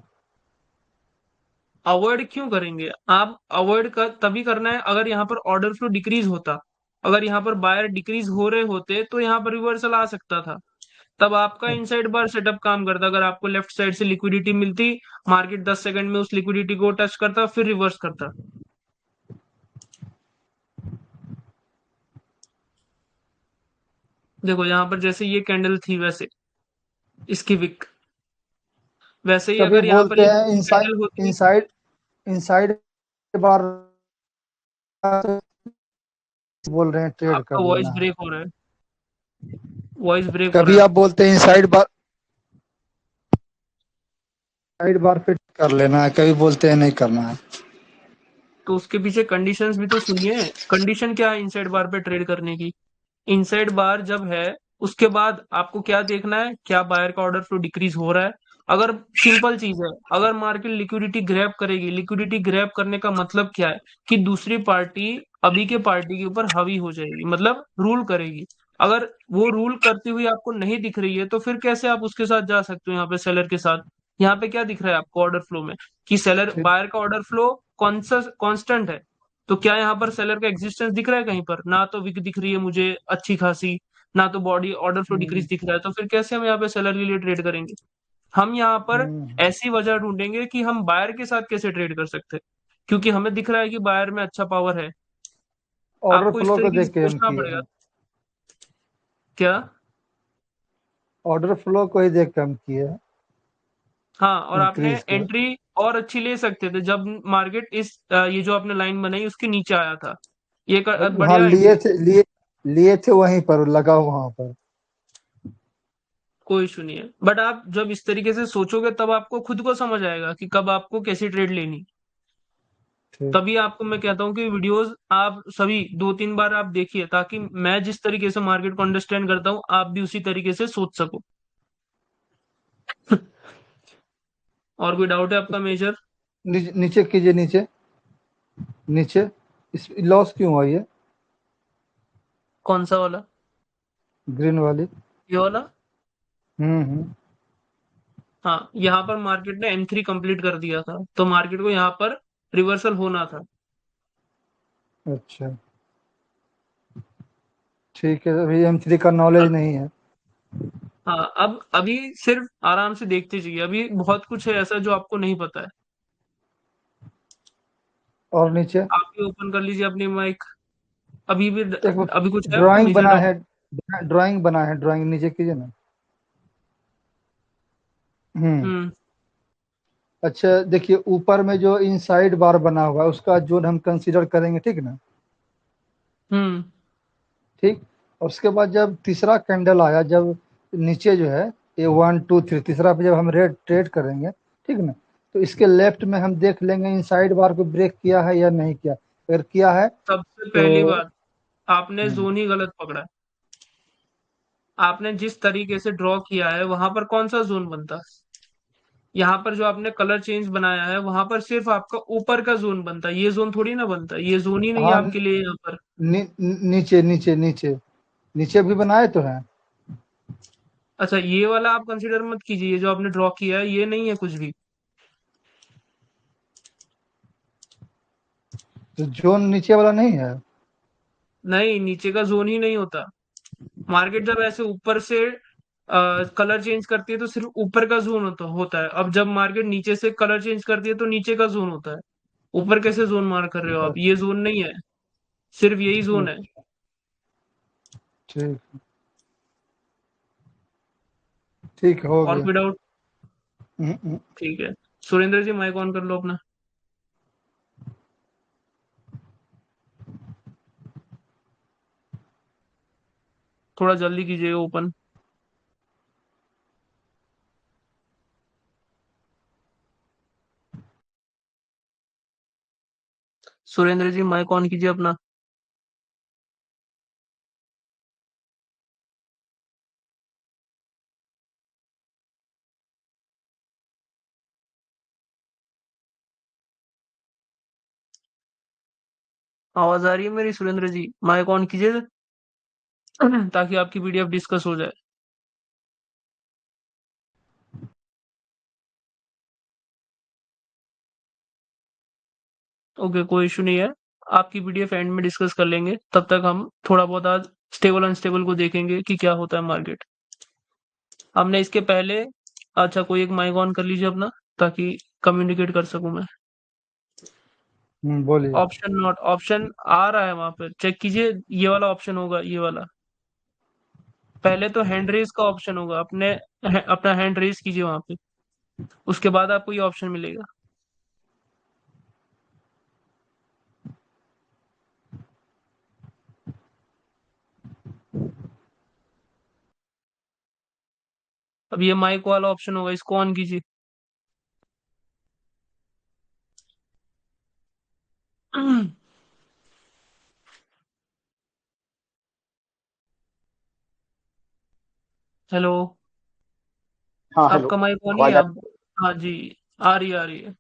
[SPEAKER 1] अवॉइड क्यों करेंगे आप, अवॉइड कर तभी करना है अगर यहाँ पर ऑर्डर फ्लो डिक्रीज होता। अगर यहाँ पर बायर डिक्रीज हो रहे होते तो यहाँ पर रिवर्सल आ सकता था। तब आपका इनसाइड बार सेटअप काम करता। अगर आपको लेफ्ट साइड से लिक्विडिटी मिलती, मार्केट 10 सेकंड में उस लिक्विडिटी को टच करता फिर रिवर्स करता। देखो यहाँ पर जैसे ये कैंडल थी वैसे इसकी विक, वैसे ही
[SPEAKER 4] कभी
[SPEAKER 1] अगर यहाँ पर
[SPEAKER 4] बोलते
[SPEAKER 1] ये
[SPEAKER 4] हैं
[SPEAKER 1] कैंडल होती।
[SPEAKER 4] इनसाइड इनसाइड बार बोल रहे हैं ट्रेड
[SPEAKER 1] आपका
[SPEAKER 4] कर
[SPEAKER 1] वॉइस
[SPEAKER 4] लेना है।
[SPEAKER 1] ब्रेक हो रहा है, वॉइस ब्रेक हो रहा
[SPEAKER 4] कभी
[SPEAKER 1] है
[SPEAKER 4] आप
[SPEAKER 1] आपका।
[SPEAKER 4] बोलते हैं इनसाइड बार साइड बार पे कर लेना है, कभी बोलते हैं नहीं करना है।
[SPEAKER 1] तो उसके पीछे कंडीशंस भी तो सुनिए। कंडीशन क्या है इनसाइड बार पे ट्रेड करने की? इनसाइड बार जब है, उसके बाद आपको क्या देखना है, क्या बायर का ऑर्डर फ्लो डिक्रीज हो रहा है। अगर सिंपल चीज है, अगर मार्केट लिक्विडिटी ग्रैब करेगी, लिक्विडिटी ग्रैब करने का मतलब क्या है कि दूसरी पार्टी अभी के पार्टी के ऊपर हावी हो जाएगी, मतलब रूल करेगी। अगर वो रूल करती हुई आपको नहीं दिख रही है तो फिर कैसे आप उसके साथ जा सकते हो यहाँ पे सेलर के साथ? यहाँ पे क्या दिख रहा है आपको ऑर्डर फ्लो में कि सेलर
[SPEAKER 4] ठीक।
[SPEAKER 1] बायर का ऑर्डर फ्लो कांस्टेंट है। तो क्या यहाँ पर सेलर का एग्जिस्टेंस दिख रहा है कहीं पर? ना तो विक दिख रही है मुझे अच्छी खासी, ना तो बॉडी ऑर्डर फ्लो
[SPEAKER 4] हम्म,
[SPEAKER 1] डिक्रीज दिख रहा है। तो फिर कैसे हम यहाँ पे सेलर के लिए ट्रेड करेंगे? हम यहाँ पर
[SPEAKER 4] हम्म।
[SPEAKER 1] ऐसी वजह ढूंढेंगे कि हम बायर के साथ कैसे ट्रेड कर सकते हैं, क्योंकि हमें दिख रहा है कि बायर में अच्छा पावर है।
[SPEAKER 4] ऑर्डर
[SPEAKER 1] आपको इस
[SPEAKER 4] फ्लो को
[SPEAKER 1] तरीके से
[SPEAKER 4] देख के हम
[SPEAKER 1] सोचना
[SPEAKER 4] किए
[SPEAKER 1] पड़ेगा।
[SPEAKER 4] हैं।
[SPEAKER 1] क्या?
[SPEAKER 4] ऑर्डर फ्लो को ही देख के हम किए हैं।
[SPEAKER 1] हाँ, और आपने
[SPEAKER 4] इंक्रीज को।
[SPEAKER 1] एंट्री और अच्छी ले सकते थे जब मार्केट ये जो आपने लाइन बनाई उसके नीचे आया था। ये
[SPEAKER 4] हाँ,
[SPEAKER 1] बढ़िया
[SPEAKER 4] लिए
[SPEAKER 1] एंट्री।
[SPEAKER 4] थे, लिए थे वहीं पर लगा वहां पर।
[SPEAKER 1] कोई इशू नहीं है, बट आप जब इस तरीके से सोचोगे तब आपको खुद को समझ आएगा कि कब आपको कैसी ट्रेड लेनी।
[SPEAKER 4] ठीक।
[SPEAKER 1] तभी आपको मैं कहता हूँ कि वीडियोस आप सभी 2-3 बार आप देखिए, ताकि मैं जिस तरीके से मार्केट को अंडरस्टैंड करता हूँ आप भी उसी तरीके से सोच सको। और कोई डाउट है आपका मेजर?
[SPEAKER 4] नीचे कीजिए, नीचे। नीचे। इस लॉस क्यों हुआ ये?
[SPEAKER 1] कौन सा वाला?
[SPEAKER 4] ग्रीन वाली।
[SPEAKER 1] ये वाला?
[SPEAKER 4] हम्म।
[SPEAKER 1] हाँ, यहाँ पर मार्केट ने M3 कंप्लीट कर दिया था, तो मार्केट को यहाँ पर रिवर्सल होना था।
[SPEAKER 4] अच्छा। ठीक है, अभी M3 का नॉलेज नहीं है।
[SPEAKER 1] हाँ, अब अभी सिर्फ आराम से देखते जाइए, अभी बहुत कुछ है ऐसा जो आपको नहीं पता है।
[SPEAKER 4] और नीचे।
[SPEAKER 1] आप भी ओपन कर लीजिए अपनी माइक। अभी भी
[SPEAKER 4] एक
[SPEAKER 1] अभी कुछ है आपको
[SPEAKER 4] ड्राइंग
[SPEAKER 1] मेजर
[SPEAKER 4] बना
[SPEAKER 1] डाउट?
[SPEAKER 4] है। ड्राइंग बना है, ड्राइंग नीचे कीजिए ना। हम्म।
[SPEAKER 1] हम्म।
[SPEAKER 4] अच्छा, देखिए ऊपर में जो इनसाइड बार बना हुआ है उसका जोन हम कंसीडर करेंगे, ठीक ना?
[SPEAKER 1] हम्म।
[SPEAKER 4] ठीक। और उसके बाद जब तीसरा कैंडल आया, जब नीचे जो है ये 1 2 3 तीसरा पे जब हम रेड ट्रेड करेंगे, ठीक ना? तो इसके लेफ्ट में हम देख लेंगे इनसाइड बार को ब्रेक किया है या नहीं किया। अगर किया है
[SPEAKER 1] सबसे
[SPEAKER 4] तो
[SPEAKER 1] पहली बात, आपने
[SPEAKER 4] हम्म,
[SPEAKER 1] जोन ही गलत पकड़ा है। आपने जिस तरीके से ड्रॉ किया है वहां पर कौन सा जोन बनता? यहाँ पर जो आपने कलर चेंज बनाया है वहां पर सिर्फ आपका ऊपर का जोन बनता है, ये जोन थोड़ी ना बनता है, ये जोन ही नहीं है
[SPEAKER 4] हाँ,
[SPEAKER 1] आपके लिए यहाँ पर।
[SPEAKER 4] नीचे नीचे नीचे नीचे भी बनाए तो है।
[SPEAKER 1] अच्छा, ये वाला आप कंसीडर मत कीजिए, ये जो आपने ड्रॉ किया है ये नहीं है कुछ भी।
[SPEAKER 4] तो जोन नीचे वाला नहीं है।
[SPEAKER 1] नहीं, नीचे का जोन ही नहीं होता। मार्केट जब ऐसे ऊपर से कलर चेंज करती है तो सिर्फ ऊपर का जोन होता है। अब जब मार्केट नीचे से कलर चेंज करती है तो नीचे का जोन होता है। ऊपर कैसे जोन मार कर रहे हो आप? ये जोन नहीं है, सिर्फ यही जोन है।
[SPEAKER 4] अच्छा, ठीक। ठीक हो
[SPEAKER 1] और
[SPEAKER 4] गया।
[SPEAKER 1] कोई डाउट?
[SPEAKER 4] हम्म।
[SPEAKER 1] ठीक है, सुरेंद्र जी माइक ऑन कर लो अपना। थोड़ा जल्दी कीजिएगा open. Surendra ji mic on कीजिए अपना। आवाज आ रही है मेरी सुरेंद्र जी? माइक ऑन कीजिए ताकि आपकी पीडीएफ डिस्कस हो जाए। ओके, कोई इशू नहीं है। आपकी पीडीएफ एंड में डिस्कस कर लेंगे, तब तक हम थोड़ा बहुत आज स्टेबल अनस्टेबल को देखेंगे कि क्या होता है मार्केट। हमने इसके पहले, अच्छा कोई एक माइक ऑन कर लीजिए अपना, ताकि कम्युनिकेट कर सकूं मैं।
[SPEAKER 4] बोलिए।
[SPEAKER 1] ऑप्शन नॉट, ऑप्शन आ रहा है वहां पर, चेक कीजिए। ये वाला ऑप्शन होगा, ये वाला। पहले तो हैंड रेज का ऑप्शन होगा, अपना हैंड रेज कीजिए वहां पे। उसके बाद आपको ये ऑप्शन मिलेगा। अब ये माइक वाला ऑप्शन होगा, इसको ऑन कीजिए। हेलो।
[SPEAKER 3] हाँ हेलो।
[SPEAKER 1] आपका माइक ऑन ही है
[SPEAKER 3] आवाज आ
[SPEAKER 1] आप?
[SPEAKER 3] रही है?
[SPEAKER 1] हाँ जी। आ रही है, आ रही है।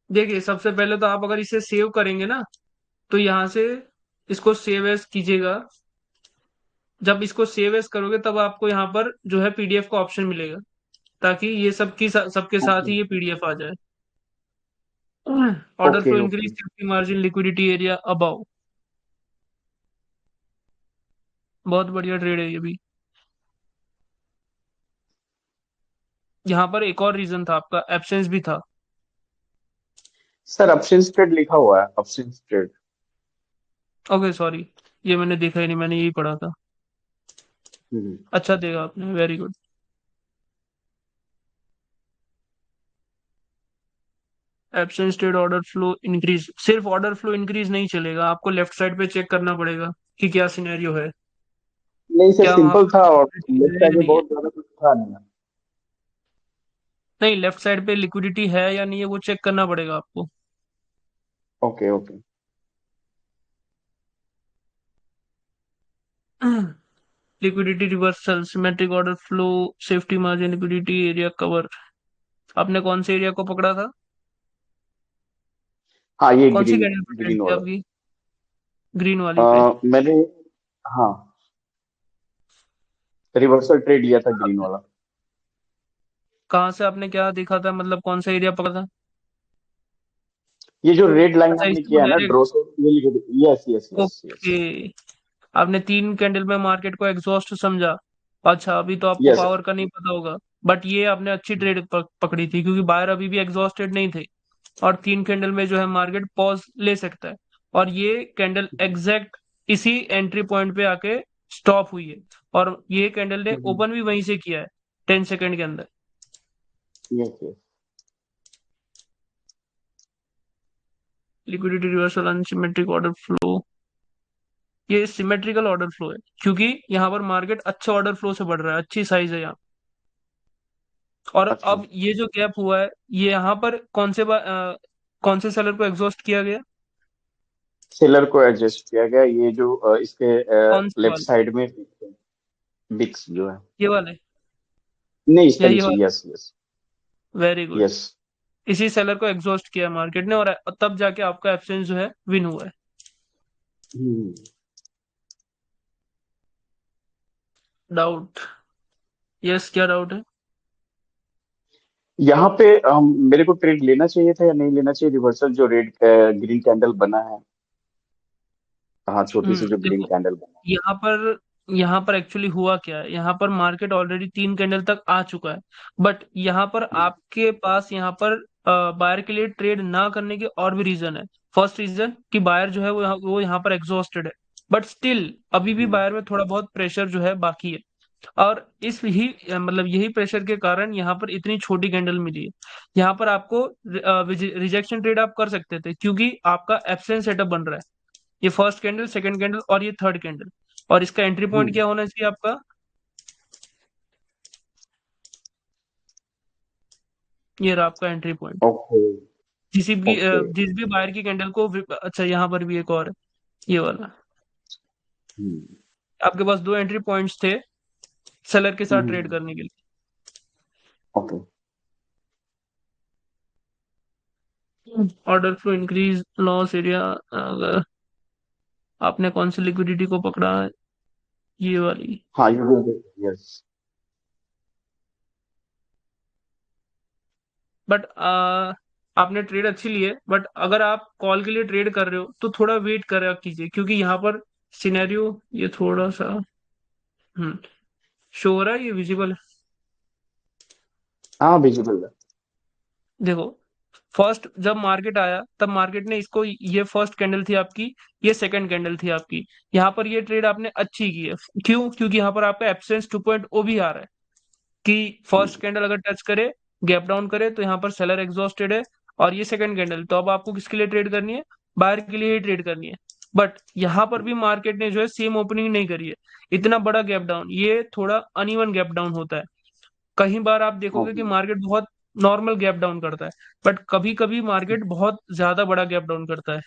[SPEAKER 1] देखिए, सबसे पहले तो आप अगर इसे सेव करेंगे ना, तो यहाँ से इसको सेव एज कीजिएगा। जब इसको सेव एज करोगे तब आपको यहाँ पर जो है पीडीएफ का ऑप्शन मिलेगा, ताकि ये सबके साथ
[SPEAKER 3] ओके
[SPEAKER 1] ही ये पीडीएफ आ जाए। Order
[SPEAKER 3] okay
[SPEAKER 1] flow
[SPEAKER 3] okay.
[SPEAKER 1] Increase, safety margin, liquidity area above. बहुत बढ़िया ट्रेड है ये भी। यहाँ पर एक और रीजन था, आपका एब्सेंस भी था।
[SPEAKER 3] सर ऑप्शन ट्रेड लिखा हुआ है, ऑप्शन ट्रेड।
[SPEAKER 1] ओके, सॉरी, ये मैंने देखा ही नहीं, मैंने यही पढ़ा था।
[SPEAKER 3] हम्म।
[SPEAKER 1] अच्छा देखा आपने, very good. Absence trade order flow increase, सिर्फ ऑर्डर फ्लो इंक्रीज नहीं चलेगा, आपको लेफ्ट साइड पे चेक करना पड़ेगा कि क्या सिनेरियो है,
[SPEAKER 3] नहीं सर,
[SPEAKER 1] क्या वहां
[SPEAKER 3] सिंपल
[SPEAKER 1] पर
[SPEAKER 3] था और
[SPEAKER 1] लिक्विडिटी
[SPEAKER 3] लेफ्ट
[SPEAKER 1] है
[SPEAKER 3] साइड
[SPEAKER 1] या
[SPEAKER 3] में
[SPEAKER 1] नहीं है।
[SPEAKER 3] बहुत ज्यादा कुछ था नहीं।
[SPEAKER 1] नहीं, लेफ्ट साइड पे लिक्विडिटी है या नहीं है वो चेक करना पड़ेगा आपको।
[SPEAKER 3] Okay okay.
[SPEAKER 1] Liquidity reversal, symmetric order flow, safety margin, liquidity area cover. आपने कौन से एरिया को पकड़ा था?
[SPEAKER 3] हाँ ये
[SPEAKER 1] कौन सी
[SPEAKER 3] ग्रीन,
[SPEAKER 1] कैंडल पर ट्रेड
[SPEAKER 3] ग्रीन
[SPEAKER 1] थी
[SPEAKER 3] वाला।
[SPEAKER 1] आपकी? ग्रीन वाली पे?
[SPEAKER 3] मैंने, हाँ, रिवर्सल ट्रेड लिया था ग्रीन
[SPEAKER 1] आप-
[SPEAKER 3] वाला।
[SPEAKER 1] कहाँ से आपने क्या देखा था, मतलब कौन सा एरिया पकड़ा था?
[SPEAKER 3] ये जो रेड लाइन
[SPEAKER 1] अच्छा,
[SPEAKER 3] हमने
[SPEAKER 1] इससे वो
[SPEAKER 3] किया है ना
[SPEAKER 1] डायरेक्ट।
[SPEAKER 3] ड्रॉ से, ये लिख दे। Yes yes yes yes.
[SPEAKER 1] Okay, आपने 3 कैंडल में मार्केट को एग्जॉस्ट समझा। अच्छा, अभी तो आपको
[SPEAKER 3] यस।
[SPEAKER 1] पावर का नहीं पता होगा, बट ये आपने अच्छी ट्रेड पकड़ी थी, क्योंकि बायर अभी भी एग्जॉस्टेड नहीं थे। और 3 कैंडल में जो है मार्केट पॉज ले सकता है। और ये कैंडल एग्जैक्ट इसी एंट्री पॉइंट पे आके स्टॉप हुई है। और ये कैंडल ने ओपन भी वहीं से किया है, 10 सेकंड के अंदर।
[SPEAKER 3] Yes yes.
[SPEAKER 1] Liquidity reversal, unsymmetric order flow. ये सिमेट्रिकल ऑर्डर फ्लो है, क्योंकि यहाँ पर मार्केट अच्छे ऑर्डर फ्लो से बढ़ रहा है, अच्छी साइज है यहाँ। और
[SPEAKER 3] अच्छा,
[SPEAKER 1] अब ये जो गैप हुआ है, ये यहाँ पर कौन से सेलर को एग्जॉस्ट किया गया?
[SPEAKER 3] सेलर को एडजस्ट किया गया, ये जो इसके
[SPEAKER 1] कौन से
[SPEAKER 3] लेफ्ट
[SPEAKER 1] वाले?
[SPEAKER 3] साइड में बिक्स जो है।
[SPEAKER 1] ये वाले
[SPEAKER 3] नहीं इसका
[SPEAKER 1] या ये
[SPEAKER 3] नीचे,
[SPEAKER 1] वाले?
[SPEAKER 3] Yes yes.
[SPEAKER 1] Very good.
[SPEAKER 3] Yes.
[SPEAKER 1] इसी सेलर को एग्जॉस्ट किया मार्केट ने, और तब जाके आपका एब्सेंस जो है विन हुआ है।
[SPEAKER 3] हम्म।
[SPEAKER 1] डाउट? यस, क्या डाउट है?
[SPEAKER 3] यहाँ पे मेरे को ट्रेड लेना चाहिए था या नहीं लेना चाहिए, रिवर्सल जो रेड ग्रीन कैंडल बना है। हाँ, छोटी सी जो ग्रीन
[SPEAKER 1] देखो,
[SPEAKER 3] कैंडल बना है।
[SPEAKER 1] यहाँ पर यहाँ पर एक्चुअली हुआ क्या है, यहाँ पर मार्केट ऑलरेडी 3 कैंडल तक आ चुका है। बट यहाँ पर आपके पास यहाँ पर बायर के लिए ट्रेड ना करने के और भी रीजन है। फर्स्ट रीजन कि बायर जो है वो यहाँ पर एग्जॉस्टेड है। बट स्टिल अभी भी
[SPEAKER 3] हम्म,
[SPEAKER 1] बायर में थोड़ा बहुत प्रेशर जो है बाकी है। और इस ही मतलब यही प्रेशर के कारण यहाँ पर इतनी छोटी कैंडल मिली है। यहाँ पर आपको रिजेक्शन ट्रेड आप कर सकते थे, क्योंकि आपका एब्सेंस सेटअप बन रहा है। ये फर्स्ट कैंडल, सेकंड कैंडल और ये थर्ड कैंडल। और इसका एंट्री पॉइंट
[SPEAKER 3] हम्म।
[SPEAKER 1] क्या होना चाहिए आपका? ये रहा आपका एंट्री पॉइंट।
[SPEAKER 3] Okay okay.
[SPEAKER 1] जिस भी बायर की कैंडल को अच्छा, यहाँ पर भी एक और है, ये वाला।
[SPEAKER 3] हम्म
[SPEAKER 1] आपके पास 2 एंट्री पॉइंट्स थे सेलर के साथ ट्रेड
[SPEAKER 3] हम्म।
[SPEAKER 1] करने के लिए।
[SPEAKER 3] Okay.
[SPEAKER 1] Order flow increase, loss area. अगर आपने कौन सी लिक्विडिटी को पकड़ा है? ये वाली।
[SPEAKER 3] हाँ यू विल, यस।
[SPEAKER 1] बट आपने ट्रेड अच्छी ली है, बट अगर आप कॉल के लिए ट्रेड कर रहे हो तो थोड़ा वेट करा कीजिए, क्योंकि यहाँ पर सिनेरियो ये थोड़ा सा हम्म शो हो रहा है, ये विजिबल है।
[SPEAKER 3] हाँ विजिबल है।
[SPEAKER 1] देखो, फर्स्ट जब मार्केट आया तब मार्केट ने इसको, ये फर्स्ट कैंडल थी आपकी, ये सेकंड कैंडल थी आपकी। यहाँ पर ये ट्रेड आपने अच्छी की है। क्यों? क्योंकि यहाँ पर आपका एब्सेंस 2.0 भी आ रहा है, कि फर्स्ट
[SPEAKER 3] हम्म,
[SPEAKER 1] कैंडल अगर टच करे, गैप डाउन करे, तो यहाँ पर सेलर एग्जॉस्टेड है। और ये सेकंड कैंडल, तो अब आपको किसके लिए ट्रेड करनी है? बायर के लिए ही ट्रेड करनी है। बट यहाँ पर भी मार्केट ने जो है सेम ओपनिंग नहीं करी है। इतना बड़ा गैप डाउन, ये थोड़ा अनइवन गैप डाउन होता है। कई बार आप देखोगे कि
[SPEAKER 3] ओके।
[SPEAKER 1] मार्केट बहुत नॉर्मल गैप डाउन करता है। बट कभी कभी मार्केट बहुत ज्यादा बड़ा गैप डाउन करता है,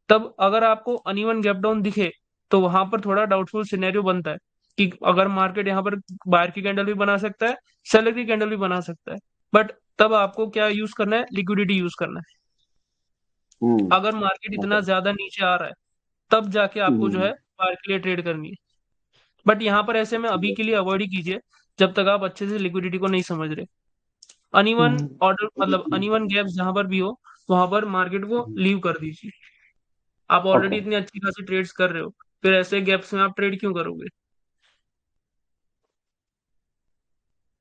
[SPEAKER 1] तब अगर आपको अनइवन गैप डाउन दिखे तो वहां पर थोड़ा डाउटफुल सिनेरियो बनता है कि अगर मार्केट यहाँ पर बायर की कैंडल भी बना सकता है, सेलर की कैंडल भी बना सकता है। बट तब आपको क्या यूज करना है, लिक्विडिटी यूज करना है।
[SPEAKER 3] हम्म।
[SPEAKER 1] अगर मार्केट इतना
[SPEAKER 3] मतलब।
[SPEAKER 1] ज्यादा नीचे आ रहा है तब जाके आपको जो है
[SPEAKER 3] हम्म।
[SPEAKER 1] बायर के लिए ट्रेड करनी है। बट यहाँ पर ऐसे में
[SPEAKER 3] ठीक
[SPEAKER 1] अभी
[SPEAKER 3] है।
[SPEAKER 1] के लिए अवॉइड ही कीजिए जब तक आप अच्छे से लिक्विडिटी को नहीं समझ रहे। अनइवन
[SPEAKER 3] हम्म।
[SPEAKER 1] ऑर्डर मतलब अनइवन गैप्स जहां पर भी हो वहां पर मार्केट को लीव कर दीजिए। आप ऑलरेडी
[SPEAKER 3] ओके।
[SPEAKER 1] इतनी अच्छी खासी ट्रेड्स कर रहे हो, फिर ऐसे गैप्स में आप ट्रेड क्यों करोगे।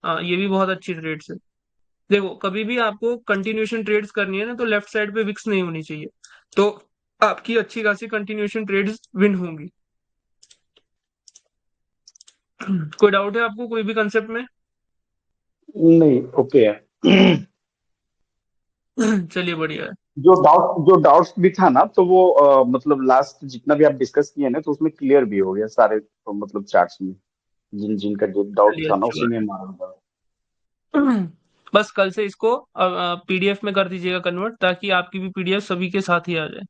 [SPEAKER 1] हाँ, ये भी बहुत अच्छी ट्रेड्स है। देखो, कभी भी आपको कंटिन्यूएशन ट्रेड्स करनी है ना, तो लेफ्ट साइड पे विक्स नहीं होनी चाहिए, तो आपकी अच्छी खासी कंटिन्यूएशन ट्रेड्स विन होंगी। कोई डाउट है आपको कोई भी कंसेप्ट में?
[SPEAKER 3] नहीं, ओके है।
[SPEAKER 1] चलिए, बढ़िया है।
[SPEAKER 3] जो डाउट्स भी था ना, तो वो मतलब लास्ट जितना भी आप डिस्कस किए ना, तो उसमें क्लियर भी हो गया सारे, तो मतलब चार्ट्स में जिन जिनका जो डाउट
[SPEAKER 1] चलिए,
[SPEAKER 3] था ना,
[SPEAKER 1] अच्छी
[SPEAKER 3] उसी
[SPEAKER 1] बात
[SPEAKER 3] में हमारा था।
[SPEAKER 1] है। बस कल से इसको पीडीएफ में कर दीजिएगा कन्वर्ट, ताकि आपकी भी पीडीएफ सभी के साथ ही आ जाए।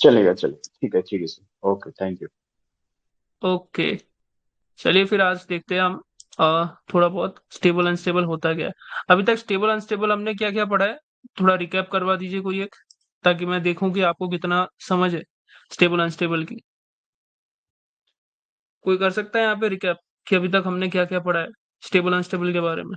[SPEAKER 3] चलेगा, चलेगा, ठीक है sir, okay, thank you.
[SPEAKER 1] Okay. चलिए फिर आज देखते हैं हम थोड़ा बहुत स्टेबल अनस्टेबल होता क्या है। अभी तक स्टेबल अनस्टेबल हमने क्या क्या पढ़ा है, थोड़ा रिकैप करवा दीजिए कोई एक, ताकि मैं देखूं कि आपको कितना समझ है स्टेबल अनस्टेबल की। कोई कर सकता है यहाँ पे रिकैप कि अभी तक हमने क्या क्या पढ़ा है स्टेबल अनस्टेबल के बारे में?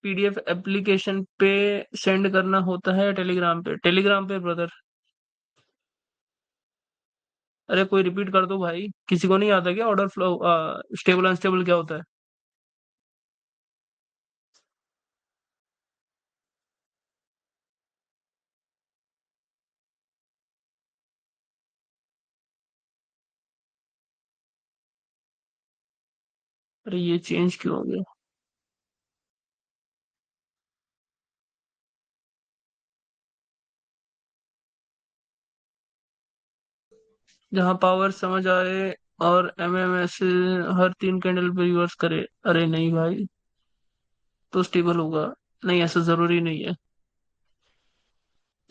[SPEAKER 1] पीडीएफ एप्लीकेशन पे सेंड करना होता है, टेलीग्राम पे? टेलीग्राम पे ब्रदर? अरे कोई रिपीट कर दो भाई, किसी को नहीं आता क्या ऑर्डर फ्लो, स्टेबल अनस्टेबल क्या होता है? अरे ये चेंज क्यों हो गया? जहाँ पावर समझ आए और एमएमएस हर 3 कैंडल पे रिवर्स करे। अरे नहीं भाई, तो स्टेबल होगा? नहीं, ऐसा जरूरी नहीं है।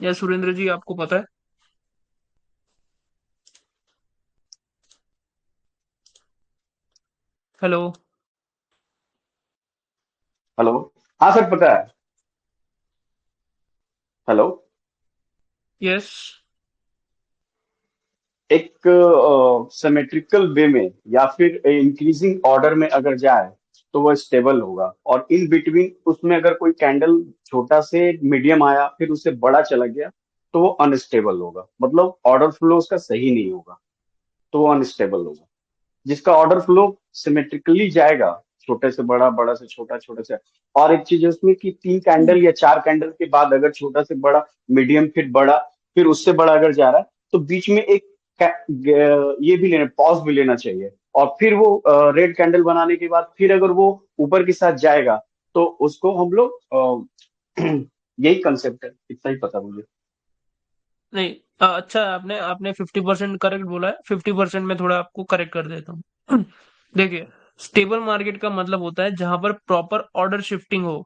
[SPEAKER 1] या सुरेंद्र जी, आपको पता है? हेलो।
[SPEAKER 3] हेलो। हाँ सर, पता है। हेलो।
[SPEAKER 1] यस।
[SPEAKER 3] एक सिमेट्रिकल वे में या फिर इंक्रीजिंग ऑर्डर में अगर जाए तो वो स्टेबल होगा, और इन बिटवीन उसमें अगर कोई कैंडल छोटा से मीडियम आया फिर उससे बड़ा चला गया, तो वो अनस्टेबल होगा, मतलब ऑर्डर फ्लो उसका सही नहीं होगा, तो वो अनस्टेबल होगा। जिसका ऑर्डर फ्लो सिमेट्रिकली जाएगा, छोटे से बड़ा, बड़ा से छोटा, छोटे से। और एक चीज है उसमें कि 3 कैंडल या 4 कैंडल के बाद अगर छोटा से बड़ा, मीडियम फिर बड़ा, फिर उससे बड़ा अगर जा रहा है, तो बीच में एक ये भी लेना, पॉज भी लेना चाहिए। और फिर वो रेड कैंडल बनाने के बाद फिर अगर वो ऊपर के साथ जाएगा, तो उसको हम लोग यही कंसेप्ट है, इतना ही पता मुझे।
[SPEAKER 1] नहीं, अच्छा, आपने आपने 50% करेक्ट बोला है, 50% में थोड़ा आपको करेक्ट कर देता हूँ। देखिए, स्टेबल मार्केट का मतलब होता है जहां पर प्रॉपर ऑर्डर शिफ्टिंग हो,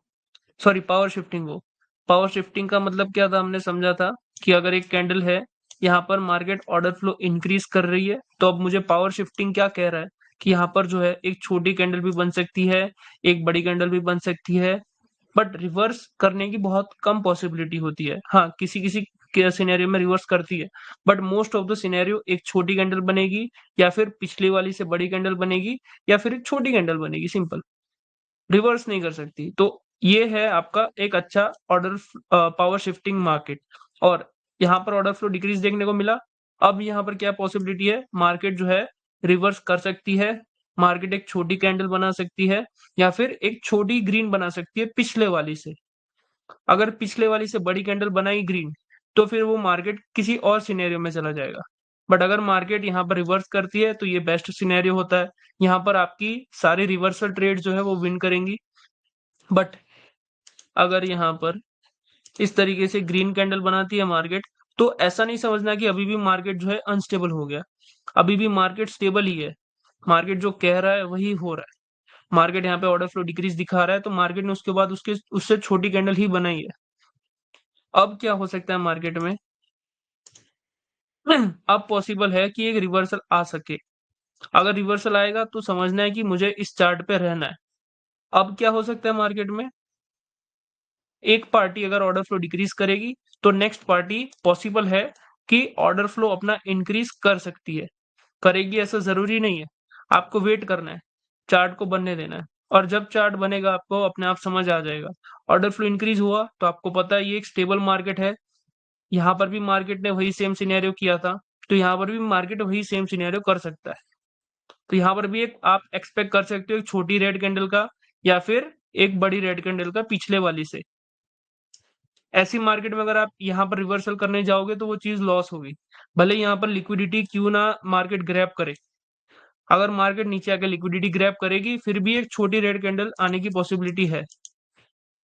[SPEAKER 1] सॉरी पावर शिफ्टिंग हो। पावर शिफ्टिंग का मतलब क्या था, हमने समझा था कि अगर एक कैंडल है, यहाँ पर मार्केट ऑर्डर फ्लो इंक्रीज कर रही है, तो अब मुझे पावर शिफ्टिंग क्या कह रहा है कि यहाँ पर जो है एक छोटी कैंडल भी बन सकती है, एक बड़ी कैंडल भी बन सकती है। बट रिवर्स करने की बहुत कम पॉसिबिलिटी होती है। हाँ, किसी किसी के सिनेरियो में रिवर्स करती है, but most of the scenario एक छोटी कैंडल बनेगी, या फिर पिछली वाली से बड़ी कैंडल बनेगी, या फिर एक छोटी कैंडल बनेगी, सिंपल। रिवर्स नहीं कर सकती। तो ये है आपका एक अच्छा ऑर्डर पावर शिफ्टिंग मार्केट। और यहाँ पर ऑर्डर फ्लो डिक्रीज देखने को मिला। अब यहाँ पर क्या पॉसिबिलिटी है, मार्केट जो है रिवर्स कर सकती है, मार्केट एक छोटी कैंडल बना सकती है, या फिर एक छोटी ग्रीन बना सकती है पिछले वाली से। अगर पिछले वाली से बड़ी कैंडल बनाई ग्रीन, तो फिर वो मार्केट किसी और सिनेरियो में चला जाएगा। बट अगर मार्केट यहाँ पर रिवर्स करती है तो ये बेस्ट सिनेरियो होता है। यहाँ पर आपकी सारी रिवर्सल ट्रेड जो है वो विन करेंगी। बट अगर यहाँ पर इस तरीके से ग्रीन कैंडल बनाती है मार्केट। तो ऐसा नहीं समझना कि अभी भी मार्केट जो है अनस्टेबल हो गया, अभी भी मार्केट स्टेबल ही है। मार्केट जो कह रहा है वही हो रहा है। मार्केट यहाँ पे ऑर्डर फ्लो डिक्रीज दिखा रहा है, तो मार्केट ने उसके बाद उसके उससे छोटी कैंडल ही बनाई है। अब क्या हो सकता है मार्केट में? अब पॉसिबल है कि एक रिवर्सल आ सके। अगर रिवर्सल आएगा तो समझना है कि मुझे इस चार्ट पे रहना है। अब क्या हो सकता है मार्केट में? एक पार्टी अगर ऑर्डर फ्लो डिक्रीज करेगी तो नेक्स्ट पार्टी पॉसिबल है कि ऑर्डर फ्लो अपना इंक्रीज कर सकती है। करेगी ऐसा जरूरी नहीं है, आपको वेट करना है, चार्ट को बनने देना है। और जब चार्ट बनेगा आपको अपने आप समझ आ जाएगा। ऑर्डर फ्लो इंक्रीज हुआ तो आपको पता है ये एक स्टेबल मार्केट है। यहाँ पर भी मार्केट ने वही सेम सिनेरियो किया था, तो यहाँ पर भी मार्केट वही सेम सिनेरियो कर सकता है। तो यहाँ पर भी एक आप एक्सपेक्ट कर सकते हो एक छोटी रेड कैंडल का, या फिर एक बड़ी रेड कैंडल का पिछले वाली से। ऐसी मार्केट में अगर आप यहाँ पर रिवर्सल करने जाओगे तो वो चीज लॉस होगी। भले यहाँ पर लिक्विडिटी क्यों ना मार्केट ग्रैब करे, अगर मार्केट नीचे आके लिक्विडिटी ग्रैब करेगी फिर भी एक छोटी रेड कैंडल आने की पॉसिबिलिटी है।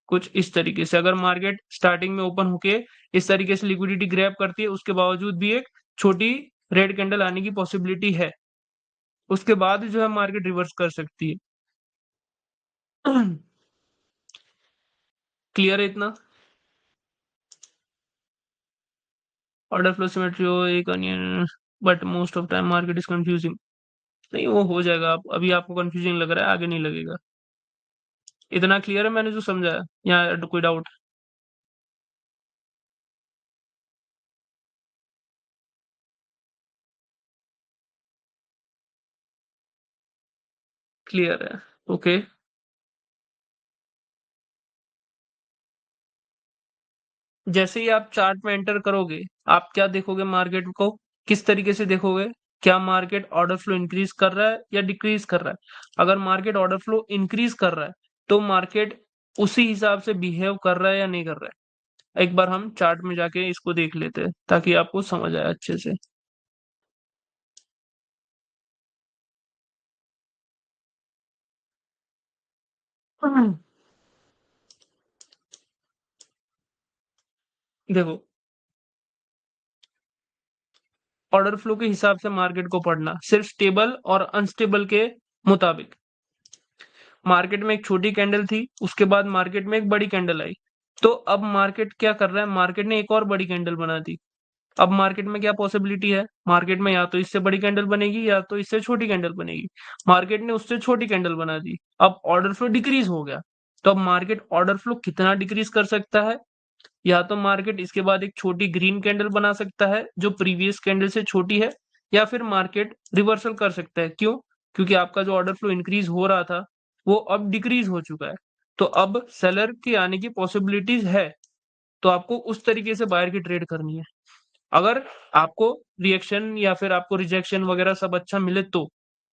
[SPEAKER 1] कुछ इस तरीके से अगर मार्केट स्टार्टिंग में ओपन होके इस तरीके से लिक्विडिटी ग्रैब करती है, उसके बावजूद भी एक छोटी रेड कैंडल आने की पॉसिबिलिटी है। उसके बाद जो है मार्केट रिवर्स कर सकती है। क्लियर है इतना? ऑर्डर फ्लो सिमेट्री हो एक onion, but most of time market is confusing. नहीं, वो हो जाएगा। आप अभी आपको कंफ्यूजिंग लग रहा है, आगे नहीं लगेगा। इतना क्लियर है मैंने जो समझाया, या कोई डाउट? क्लियर है, ओके। जैसे ही आप चार्ट में एंटर करोगे, आप क्या देखोगे? मार्केट को किस तरीके से देखोगे? क्या मार्केट ऑर्डर फ्लो इंक्रीज कर रहा है या डिक्रीज कर रहा है? अगर मार्केट ऑर्डर फ्लो इंक्रीज कर रहा है तो मार्केट उसी हिसाब से बिहेव कर रहा है या नहीं कर रहा है? एक बार हम चार्ट में जाके इसको देख लेते हैं ताकि आपको समझ आए अच्छे से। हम्म। देखो, ऑर्डर फ्लो के हिसाब से मार्केट को पढ़ना, सिर्फ स्टेबल और अनस्टेबल के मुताबिक। मार्केट में एक छोटी कैंडल थी, उसके बाद मार्केट में एक बड़ी कैंडल आई। तो अब मार्केट क्या कर रहा है? मार्केट ने एक और बड़ी कैंडल बना दी। अब मार्केट में क्या पॉसिबिलिटी है? मार्केट में या तो इससे बड़ी कैंडल बनेगी या तो इससे छोटी कैंडल बनेगी। मार्केट ने उससे छोटी कैंडल बना दी, अब ऑर्डर फ्लो डिक्रीज हो गया। तो अब मार्केट ऑर्डर फ्लो कितना डिक्रीज कर सकता है? या तो मार्केट इसके बाद एक छोटी ग्रीन कैंडल बना सकता है जो प्रीवियस कैंडल से छोटी है, या फिर मार्केट रिवर्सल कर सकता है। क्यों? क्योंकि आपका जो ऑर्डर फ्लो इंक्रीज हो रहा था वो अब डिक्रीज हो चुका है। तो अब सेलर के आने की पॉसिबिलिटीज है, तो आपको उस तरीके से बायर की ट्रेड करनी है। अगर आपको रिएक्शन या फिर आपको रिजेक्शन वगैरह सब अच्छा मिले तो,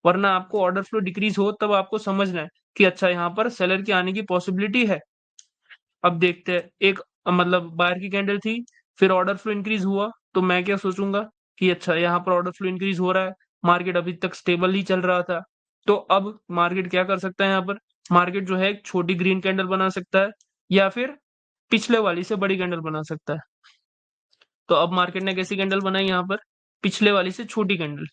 [SPEAKER 1] वरना आपको ऑर्डर फ्लो डिक्रीज हो तब आपको समझना है कि अच्छा यहाँ पर सेलर के आने की पॉसिबिलिटी है। अब देखते हैं, एक मतलब बायर की कैंडल थी, फिर ऑर्डर फ्लो इंक्रीज हुआ, तो मैं क्या सोचूंगा कि अच्छा यहाँ पर ऑर्डर फ्लो इंक्रीज हो रहा है, मार्केट अभी तक स्टेबल ही चल रहा था। तो अब मार्केट क्या कर सकता है? यहाँ पर मार्केट जो है एक छोटी ग्रीन कैंडल बना सकता है, या फिर पिछले वाली से बड़ी कैंडल बना सकता है। तो अब मार्केट ने कैसी कैंडल बनाई? यहाँ पर पिछले वाली से छोटी कैंडल।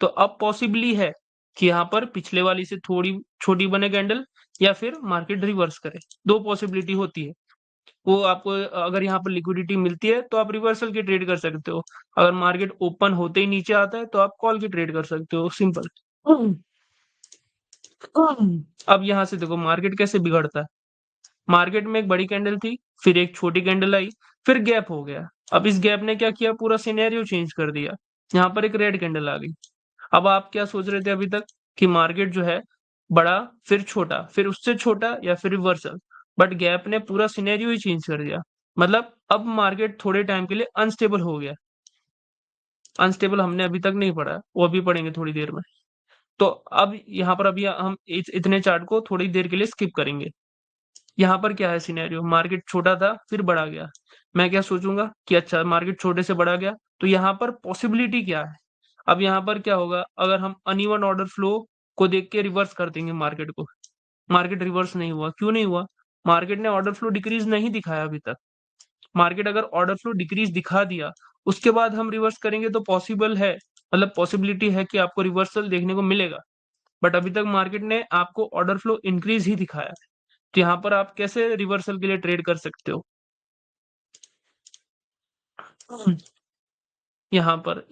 [SPEAKER 1] तो अब पॉसिबली है कि यहाँ पर पिछले वाली से थोड़ी छोटी बने कैंडल, या फिर मार्केट रिवर्स करे। दो पॉसिबिलिटी होती है। वो आपको अगर यहाँ पर लिक्विडिटी मिलती है तो आप रिवर्सल की ट्रेड कर सकते हो। अगर मार्केट ओपन होते ही नीचे आता है तो आप कॉल की ट्रेड कर सकते हो, सिंपल। अब यहाँ से देखो मार्केट कैसे बिगड़ता है। मार्केट में एक बड़ी कैंडल थी, फिर एक छोटी कैंडल आई, फिर गैप हो गया। अब इस गैप ने क्या किया? पूरा सिनेरियो चेंज कर दिया। यहाँ पर एक रेड कैंडल आ गई। अब आप क्या सोच रहे थे अभी तक कि मार्केट जो है बड़ा, फिर छोटा, फिर उससे छोटा, या फिर रिवर्सल। बट गैप ने पूरा सिनेरियो ही चेंज कर दिया। मतलब अब मार्केट थोड़े टाइम के लिए अनस्टेबल हो गया। अनस्टेबल हमने अभी तक नहीं पढ़ा, वो अभी पढ़ेंगे थोड़ी देर में। तो अब यहाँ पर अभी हम इतने चार्ट को थोड़ी देर के लिए स्किप करेंगे। यहाँ पर क्या है सिनेरियो? मार्केट छोटा था फिर बड़ा गया। मैं क्या सोचूंगा कि अच्छा मार्केट छोटे से बड़ा गया, तो यहाँ पर पॉसिबिलिटी क्या है? अब यहाँ पर क्या होगा? अगर हम अनइवन ऑर्डर फ्लो को देख के रिवर्स कर देंगे मार्केट को। मार्केट रिवर्स नहीं हुआ, क्यों नहीं हुआ? मार्केट ने ऑर्डर फ्लो डिक्रीज नहीं दिखाया अभी तक। मार्केट अगर ऑर्डर फ्लो डिक्रीज दिखा दिया, उसके बाद हम रिवर्स करेंगे तो पॉसिबल है, मतलब पॉसिबिलिटी है कि आपको रिवर्सल देखने को मिलेगा। बट अभी तक मार्केट ने आपको ऑर्डर फ्लो इंक्रीज ही दिखाया है, तो यहाँ पर आप कैसे रिवर्सल के लिए ट्रेड कर सकते हो? यहाँ पर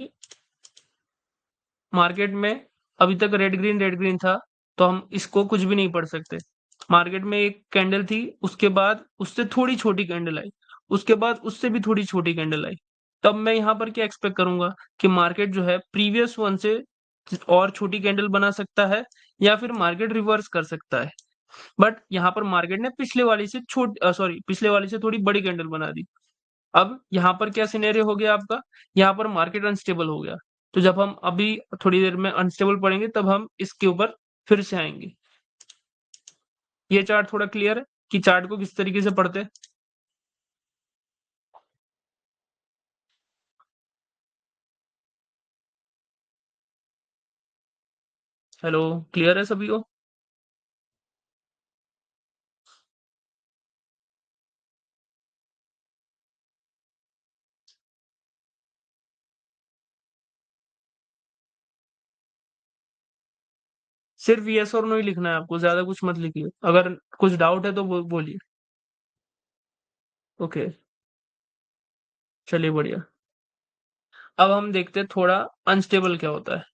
[SPEAKER 1] मार्केट में अभी तक रेड ग्रीन था, तो हम इसको कुछ भी नहीं पढ़ सकते। मार्केट में एक कैंडल थी, उसके बाद उससे थोड़ी छोटी कैंडल आई, उसके बाद उससे भी थोड़ी छोटी कैंडल आई। तब मैं यहाँ पर क्या एक्सपेक्ट करूंगा कि मार्केट जो है प्रीवियस वन से और छोटी कैंडल बना सकता है, या फिर मार्केट रिवर्स कर सकता है। बट यहाँ पर मार्केट ने पिछले वाली से थोड़ी बड़ी कैंडल बना दी। अब यहाँ पर क्या सिनेरियो हो गया आपका, यहाँ पर मार्केट अनस्टेबल हो गया। तो जब हम अभी थोड़ी देर में अनस्टेबल पढ़ेंगे, तब हम इसके ऊपर फिर से आएंगे। ये चार्ट थोड़ा क्लियर है कि चार्ट को किस तरीके से पढ़ते हैं? हेलो, क्लियर है सभी को? सिर्फ यस और नो ही लिखना है आपको, ज्यादा कुछ मत लिखिए। अगर कुछ डाउट है तो बोलिए। ओके, चलिए बढ़िया। अब हम देखते हैं थोड़ा अनस्टेबल क्या होता है।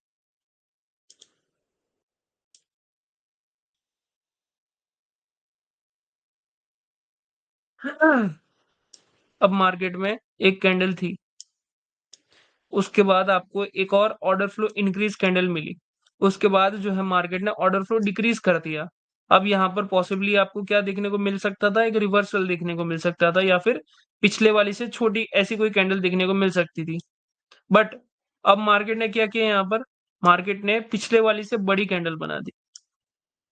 [SPEAKER 1] अब मार्केट में एक कैंडल थी, उसके बाद आपको एक और ऑर्डर फ्लो इंक्रीज कैंडल मिली, उसके बाद जो है मार्केट ने ऑर्डर फ्लो डिक्रीज कर दिया। अब यहाँ पर पॉसिबली आपको क्या देखने को मिल सकता था, एक रिवर्सल देखने को मिल सकता था, या फिर पिछले वाली से छोटी ऐसी कोई कैंडल देखने को मिल सकती थी। बट अब मार्केट ने क्या किया, यहाँ पर मार्केट ने पिछले वाली से बड़ी कैंडल बना दी।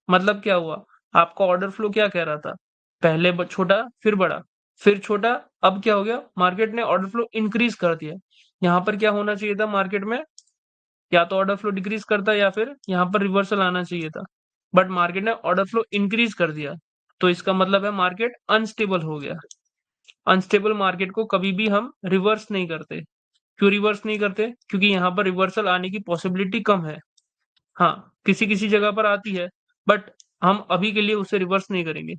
[SPEAKER 1] मतलब क्या हुआ, आपका ऑर्डर फ्लो क्या कह रहा था, पहले छोटा फिर बड़ा फिर छोटा। अब क्या हो गया, मार्केट ने ऑर्डर फ्लो इंक्रीज कर दिया। यहाँ पर क्या होना चाहिए था मार्केट में, या तो ऑर्डर फ्लो डिक्रीज करता या फिर यहाँ पर रिवर्सल आना चाहिए था। बट मार्केट ने ऑर्डर फ्लो इंक्रीज कर दिया, तो इसका मतलब है मार्केट अनस्टेबल हो गया। अनस्टेबल मार्केट को कभी भी हम रिवर्स नहीं करते। क्यों रिवर्स नहीं करते? क्योंकि यहाँ पर रिवर्सल आने की पॉसिबिलिटी कम है। हाँ, किसी किसी जगह पर आती है, बट हम अभी के लिए उसे रिवर्स नहीं करेंगे।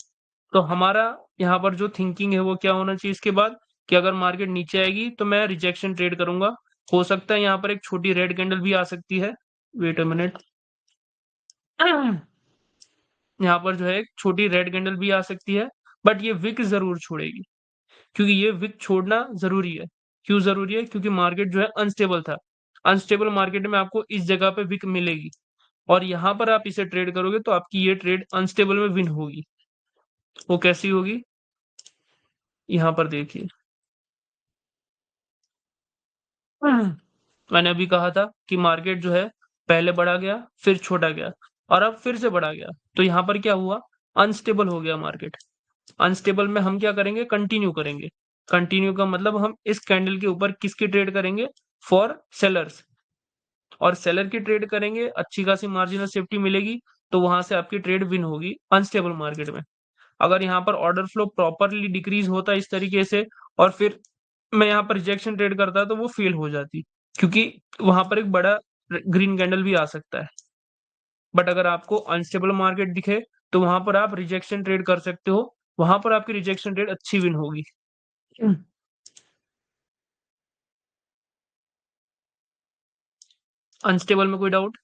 [SPEAKER 1] तो हमारा यहाँ पर जो थिंकिंग है वो क्या होना चाहिए इसके बाद, कि अगर मार्केट नीचे आएगी तो मैं रिजेक्शन ट्रेड करूंगा। हो सकता है यहाँ पर एक छोटी रेड कैंडल भी आ सकती है। Wait a minute. यहाँ पर जो है एक छोटी रेड कैंडल भी आ सकती है, बट ये विक जरूर छोड़ेगी, क्योंकि ये विक छोड़ना जरूरी है। क्यों जरूरी है? क्योंकि मार्केट जो है अनस्टेबल था। अनस्टेबल मार्केट में आपको इस जगह पे विक मिलेगी, और यहाँ पर आप इसे ट्रेड करोगे तो आपकी ये ट्रेड अनस्टेबल में विन होगी। वो कैसी होगी, यहाँ पर देखिए। मैंने अभी कहा था कि मार्केट जो है पहले बढ़ा गया, फिर छोटा गया, और अब फिर से बढ़ा गया। तो यहाँ पर क्या हुआ, अनस्टेबल हो गया मार्केट। अनस्टेबल में हम क्या करेंगे, कंटिन्यू करेंगे। कंटिन्यू का मतलब हम इस कैंडल के ऊपर किसकी ट्रेड करेंगे, फॉर सेलर्स। और सेलर की ट्रेड करेंगे, अच्छी खासी मार्जिन ऑफ सेफ्टी मिलेगी, तो वहां से आपकी ट्रेड विन होगी अनस्टेबल मार्केट में। अगर यहाँ पर ऑर्डर फ्लो प्रॉपरली डिक्रीज होता इस तरीके से, और फिर मैं यहाँ पर रिजेक्शन ट्रेड करता, तो वो फेल हो जाती, क्योंकि वहां पर एक बड़ा ग्रीन कैंडल भी आ सकता है। बट अगर आपको अनस्टेबल मार्केट दिखे, तो वहां पर आप रिजेक्शन ट्रेड कर सकते हो, वहां पर आपकी रिजेक्शन ट्रेड अच्छी विन होगी। अनस्टेबल में कोई डाउट?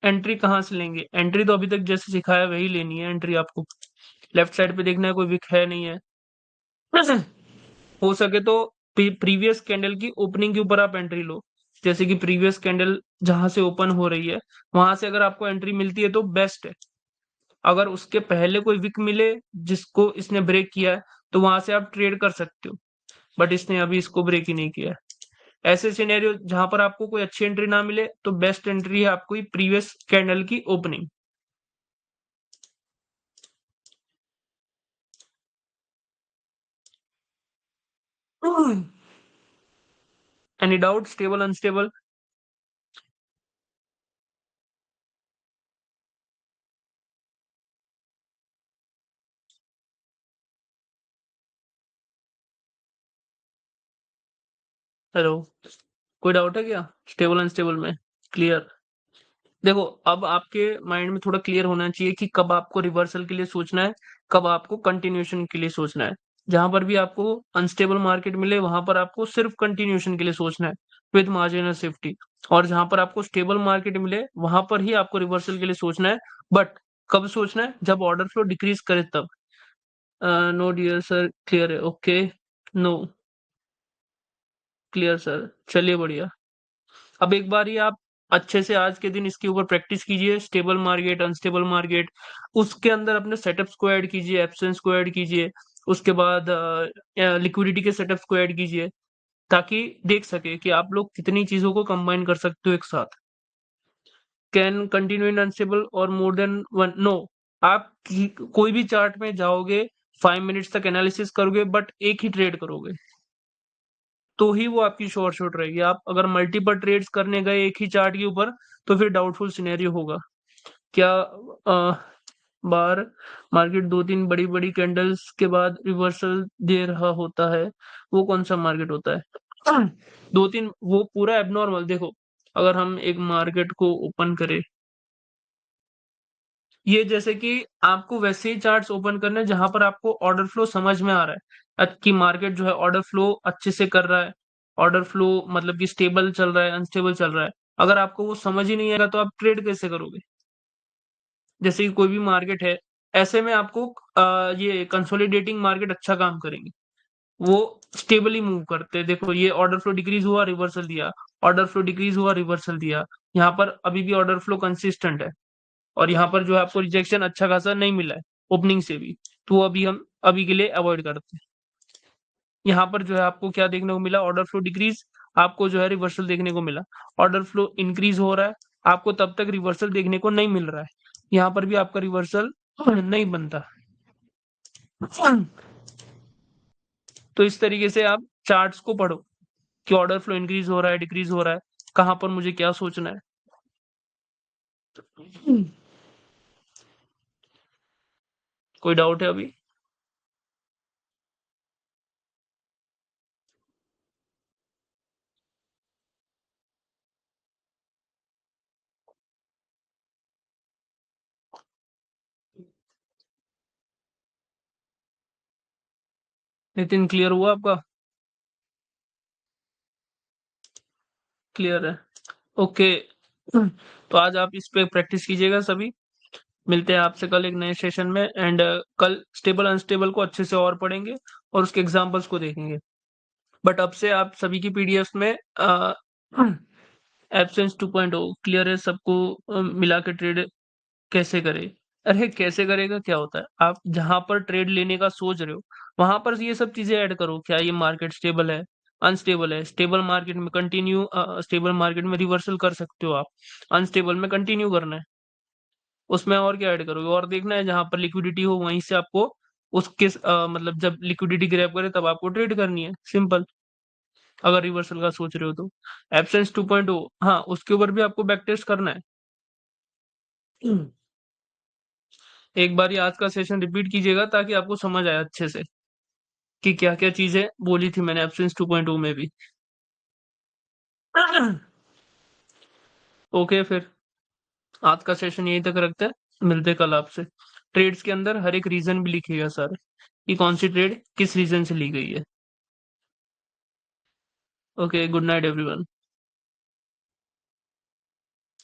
[SPEAKER 1] एंट्री कहाँ से लेंगे? एंट्री तो अभी तक जैसे सिखाया वही लेनी है एंट्री आपको। लेफ्ट साइड पे देखना है कोई विक है नहीं है। हो सके तो प्रीवियस कैंडल की ओपनिंग के ऊपर आप एंट्री लो। जैसे कि प्रीवियस कैंडल जहां से ओपन हो रही है, वहां से अगर आपको एंट्री मिलती है तो बेस्ट है। अगर उसके पहले कोई विक मिले जिसको इसने ब्रेक किया है, तो वहां से आप ट्रेड कर सकते हो। बट इसने अभी इसको ब्रेक ही नहीं किया है। ऐसे सिनेरियो जहां पर आपको कोई अच्छी एंट्री ना मिले, तो बेस्ट एंट्री है आपको प्रीवियस कैंडल की opening. Any doubt, stable unstable? Hello, कोई डाउट है क्या स्टेबल अनस्टेबल में? क्लियर? देखो, अब आपके माइंड में थोड़ा क्लियर होना चाहिए कि कब आपको रिवर्सल के लिए सोचना है, कब आपको कंटिन्यूएशन के लिए सोचना है। जहां पर भी आपको अनस्टेबल मार्केट मिले वहां पर आपको सिर्फ कंटिन्यूएशन के लिए सोचना है विद मार्जिनल सेफ्टी, और जहां पर आपको स्टेबल मार्केट मिले वहां पर ही आपको रिवर्सल के लिए सोचना है। बट कब सोचना है? जब ऑर्डर फ्लो डिक्रीज करे तब। नो डियर सर, क्लियर है? ओके, नो, क्लियर सर, चलिए बढ़िया। अब एक बार ही आप अच्छे से आज के दिन इसके ऊपर प्रैक्टिस कीजिए, स्टेबल मार्केट, अनस्टेबल मार्केट, उसके अंदर अपने सेटअप्स को ऐड कीजिए, एब्सेंस को ऐड कीजिए, उसके बाद लिक्विडिटी के सेटअप्स को ऐड कीजिए, ताकि देख सके कि आप लोग कितनी चीजों को कंबाइन कर सकते हो एक साथ। कैन कंटिन्यू इन अनस्टेबल और मोर देन वन? नो। आप कोई भी चार्ट में जाओगे, 5 मिनट्स तक एनालिसिस करोगे, बट एक ही ट्रेड करोगे तो ही वो आपकी शॉर्ट शॉट रहेगी। आप अगर मल्टीपल ट्रेड्स करने गए एक ही चार्ट के ऊपर तो फिर डाउटफुल सिनेरियो होगा। क्या बार मार्केट 2-3 बड़ी बड़ी कैंडल्स के बाद रिवर्सल दे रहा होता है, वो कौन सा मार्केट होता है? 2-3, वो पूरा एबनॉर्मल। देखो, अगर हम एक मार्केट को ओपन करें, ये जैसे कि आपको वैसे ही चार्ट्स ओपन करने हैं जहां पर आपको ऑर्डर फ्लो समझ में आ रहा है कि मार्केट जो है ऑर्डर फ्लो अच्छे से कर रहा है, ऑर्डर फ्लो मतलब कि स्टेबल चल रहा है, अनस्टेबल चल रहा है। अगर आपको वो समझ ही नहीं आएगा तो आप ट्रेड कैसे करोगे? जैसे कि कोई भी मार्केट है, ऐसे में आपको ये कंसोलिडेटिंग मार्केट अच्छा काम करेंगे। वो स्टेबली मूव करते हैं। देखो, ये ऑर्डर फ्लो डिक्रीज हुआ, रिवर्सल दिया, ऑर्डर फ्लो डिक्रीज हुआ, रिवर्सल दिया। यहाँ पर अभी भी ऑर्डर फ्लो कंसिस्टेंट है, और यहाँ पर जो है आपको रिजेक्शन अच्छा खासा नहीं मिला है ओपनिंग से भी, तो वो अभी हम अभी के लिए अवॉइड करते हैं। यहाँ पर जो है आपको क्या देखने को मिला? ऑर्डर फ्लो डिक्रीज, आपको जो है रिवर्सल देखने को मिला। ऑर्डर फ्लो इंक्रीज हो रहा है, आपको तब तक रिवर्सल देखने को नहीं मिल रहा है। यहाँ पर भी आपका रिवर्सल नहीं बनता। तो इस तरीके से आप चार्ट्स को पढ़ो कि ऑर्डर फ्लो इंक्रीज हो रहा है, डिक्रीज हो रहा है, कहां पर मुझे क्या सोचना है। कोई डाउट है अभी? नितिन, क्लियर हुआ आपका? क्लियर है? ओके। तो आज आप इस पे प्रैक्टिस कीजिएगा सभी। मिलते हैं आपसे कल एक नए सेशन में, एंड कल स्टेबल अनस्टेबल को अच्छे से और पढ़ेंगे और उसके एग्जांपल्स को देखेंगे। बट अब से आप सभी की पीडीएफ में एब्सेंस 2.0 क्लियर है सबको? मिला के ट्रेड कैसे करे? अरे कैसे करेगा क्या होता है? आप जहां पर ट्रेड लेने का सोच रहे हो वहां पर ये सब चीजें ऐड करो। क्या ये मार्केट स्टेबल है, अनस्टेबल है? स्टेबल मार्केट में कंटिन्यू, स्टेबल मार्केट में रिवर्सल कर सकते हो आप, अनस्टेबल में कंटिन्यू करना है। उसमें और क्या ऐड करोगे? और देखना है जहां पर लिक्विडिटी हो वहीं से आपको उसके मतलब जब लिक्विडिटी ग्रैब करे तब आपको ट्रेड करनी है, सिंपल। अगर रिवर्सल का सोच रहे हो तो एब्सेंस 2.0, हाँ, उसके ऊपर भी आपको बैक टेस्ट करना है। एक बार ये आज का सेशन रिपीट कीजिएगा ताकि आपको समझ आए अच्छे से कि क्या क्या चीजें बोली थी मैंने एब्सेंस 2.0 में भी। ओके, फिर आज का सेशन यहीं तक रखते हैं, मिलते हैं कल आपसे। ट्रेड्स के अंदर हर एक रीजन भी लिखिएगा सर कि कौन सी ट्रेड किस रीजन से ली गई है। Okay, good night everyone.